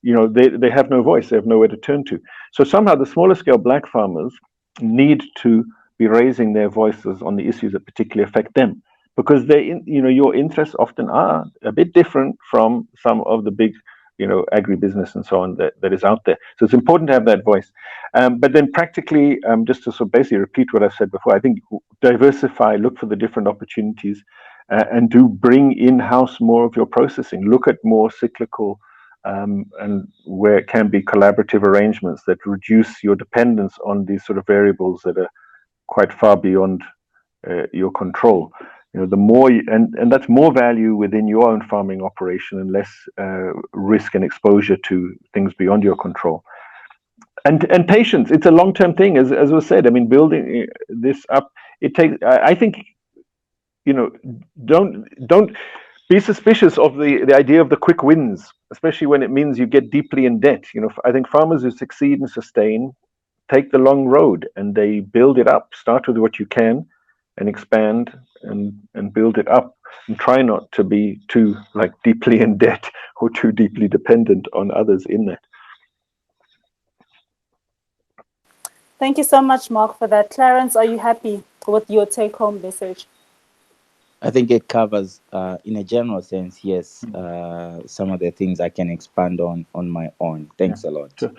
they have no voice, they have nowhere to turn to. So somehow the smaller scale black farmers need to be raising their voices on the issues that particularly affect them, because your interests often are a bit different from some of the big agribusiness and so on that is out there. So it's important to have that voice. But then practically, just to sort of basically repeat what I've said before, I think diversify, look for the different opportunities, and do bring in-house more of your processing. Look at more cyclical and where it can be collaborative arrangements that reduce your dependence on these sort of variables that are quite far beyond your control. The more and that's more value within your own farming operation and less risk and exposure to things beyond your control. And patience. It's a long-term thing, as was said. I mean, building this up, it takes. I think, don't be suspicious of the idea of the quick wins, especially when it means you get deeply in debt. I think farmers who succeed and sustain take the long road, and they build it up. Start with what you can, and expand and build it up, and try not to be too deeply in debt or too deeply dependent on others in that. Thank you so much, Mark, for that. Clarence, are you happy with your take-home message? I think it covers, in a general sense, yes, some of the things I can expand on my own. Thanks a lot. Sure.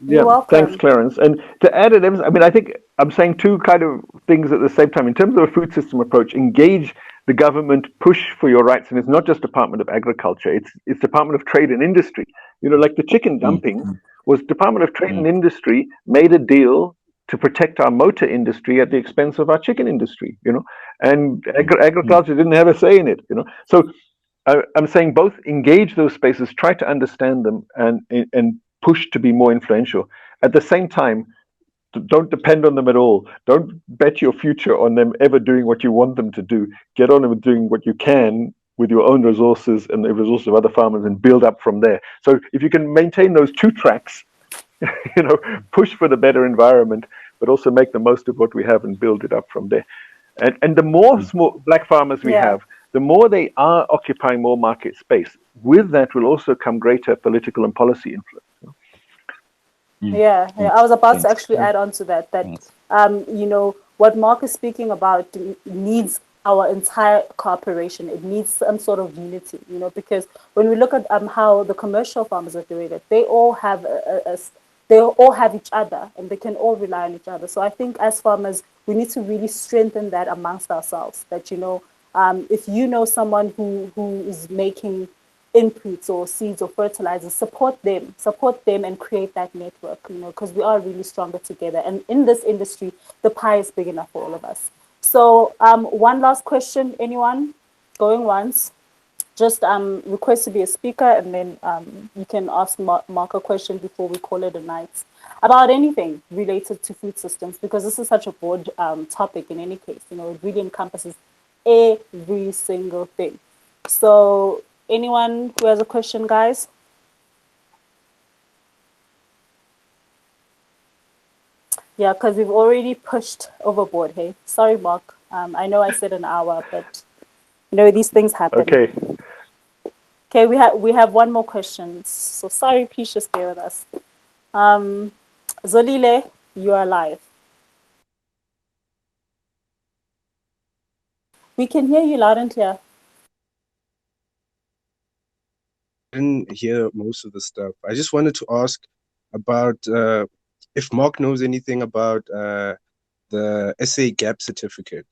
You're welcome. Thanks, Clarence. And to add it, I mean, I think I'm saying two kind of things at the same time. In terms of a food system approach, engage the government, push for your rights, and it's not just Department of Agriculture; it's Department of Trade and Industry. Like the chicken dumping was Department of Trade and Industry made a deal to protect our motor industry at the expense of our chicken industry. And agriculture didn't have a say in it. So I'm saying both engage those spaces, try to understand them, and push to be more influential. At the same time, don't depend on them at all. Don't bet your future on them ever doing what you want them to do. Get on with doing what you can with your own resources and the resources of other farmers, and build up from there. So if you can maintain those two tracks, push for the better environment, but also make the most of what we have and build it up from there. And the more small black farmers we have, the more they are occupying more market space. With that will also come greater political and policy influence. Yeah, I was about to actually add on to that. what Mark is speaking about needs our entire cooperation. It needs some sort of unity, because when we look at how the commercial farmers are doing it, they all have they all have each other and they can all rely on each other. So I think as farmers, we need to really strengthen that amongst ourselves. That if you know someone who is making inputs or seeds or fertilizers, support them and create that network, because we are really stronger together. And in this industry, the pie is big enough for all of us. So one last question, anyone? Going once. Just request to be a speaker, and then you can ask Mark a question before we call it a night about anything related to food systems, because this is such a broad topic in any case. It really encompasses every single thing. So anyone who has a question, guys? Yeah, because we've already pushed overboard. Hey, sorry, Mark. I know I said an hour, but these things happen. Okay. Okay, we have one more question. So sorry, please just stay with us. Um, Zolile, you are live. We can hear you loud and clear. Didn't hear most of the stuff. I just wanted to ask about if Mark knows anything about the SA Gap certificate.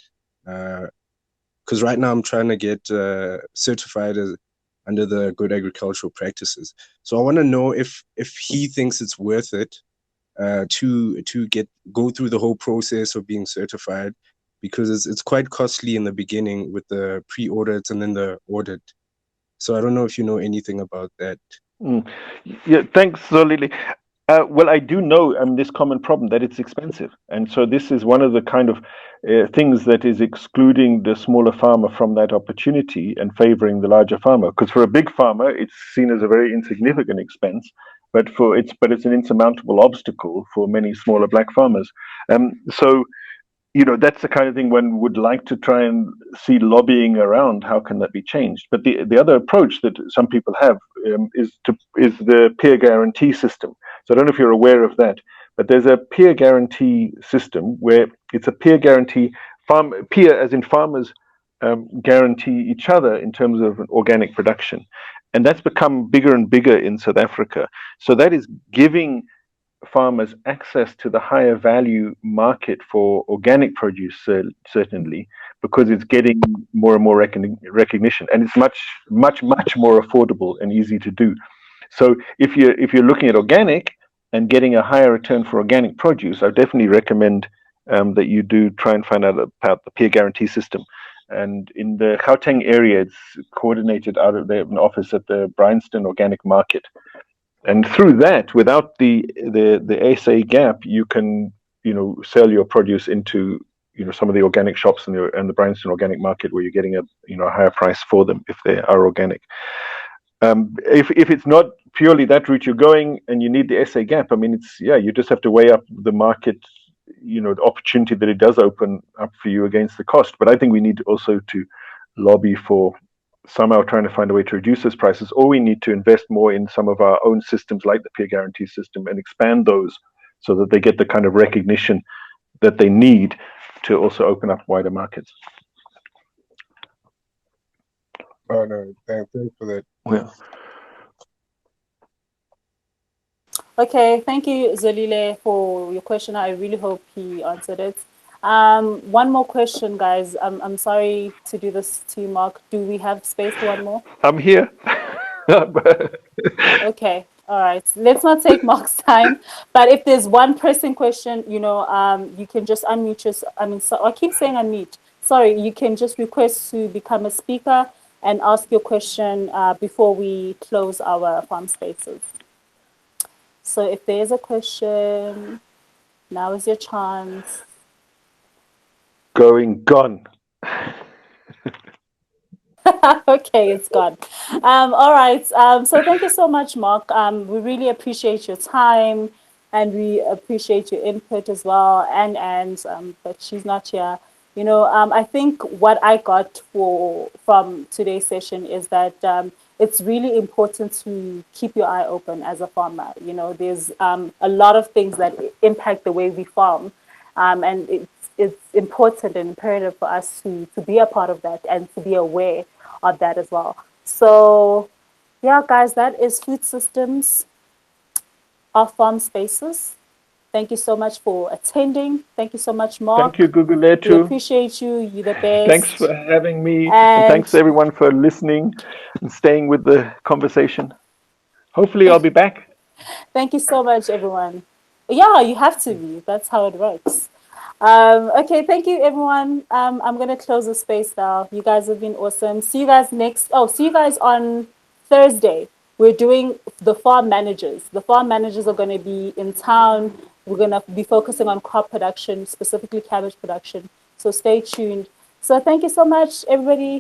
Because right now I'm trying to get certified under the good agricultural practices. So I want to know if he thinks it's worth it to go through the whole process of being certified, because it's quite costly in the beginning with the pre-audits and then the audit. So I don't know if you know anything about that. Mm. Yeah, thanks, Zolili. Well, I do know this common problem that it's expensive. And so this is one of the kind of things that is excluding the smaller farmer from that opportunity and favoring the larger farmer. Because for a big farmer, it's seen as a very insignificant expense, but it's an insurmountable obstacle for many smaller black farmers. So that's the kind of thing one would like to try and see lobbying around. How can that be changed? But the other approach that some people have is the peer guarantee system. So I don't know if you're aware of that, but there's a peer guarantee system where it's a peer guarantee peer as in farmers guarantee each other in terms of organic production, and that's become bigger and bigger in South Africa. So that is giving farmers access to the higher value market for organic produce, certainly, because it's getting more and more recognition, and it's much more affordable and easy to do. So if you're looking at organic and getting a higher return for organic produce, I definitely recommend that you do try and find out about the peer guarantee system. And in the Gauteng area, it's coordinated out of an office at the Bryanston Organic Market, and through that, without the SA gap, you can sell your produce into some of the organic shops and the Bryanston Organic Market, where you're getting a higher price for them if they are organic. If it's not purely that route you're going and you need the SA gap, you just have to weigh up the market, the opportunity that it does open up for you against the cost. But I think we need also to lobby for somehow trying to find a way to reduce those prices, or we need to invest more in some of our own systems like the peer guarantee system and expand those so that they get the kind of recognition that they need to also open up wider markets. Oh no, thanks for that. Yeah. Okay, thank you, Zolile, for your question. I really hope he answered it. One more question, guys. I'm sorry to do this to you, Mark. Do we have space for one more? I'm here. Okay, all right. Let's not take Mark's time. But if there's one pressing question, you can just unmute yourself. I keep saying unmute. Sorry, you can just request to become a speaker and ask your question before we close our farm spaces. So if there's a question, now is your chance. Gone. Okay, it's gone. All right. So thank you so much, Mark. We really appreciate your time, and we appreciate your input as well. But she's not here. I think what I got from today's session is that it's really important to keep your eye open as a farmer. There's a lot of things that impact the way we farm, and it's it's important and imperative for us to be a part of that and to be aware of that as well. So, yeah, guys, that is food systems of farm spaces. Thank you so much for attending. Thank you so much, Thank you, Mark. We Guguletu. appreciate you. You're the Thanks best. for having me, and And thanks everyone for listening and staying with the conversation. Hopefully, I'll be back. thank you so much, everyone. Yeah, you have to be. That's how it works. Okay, thank you, everyone. I'm gonna close the space now. You guys have been awesome. See you guys next. Oh, see you guys on Thursday. We're doing the farm managers. The farm managers are gonna be in town. We're gonna be focusing on crop production, specifically cabbage production. So stay tuned. So thank you so much, everybody.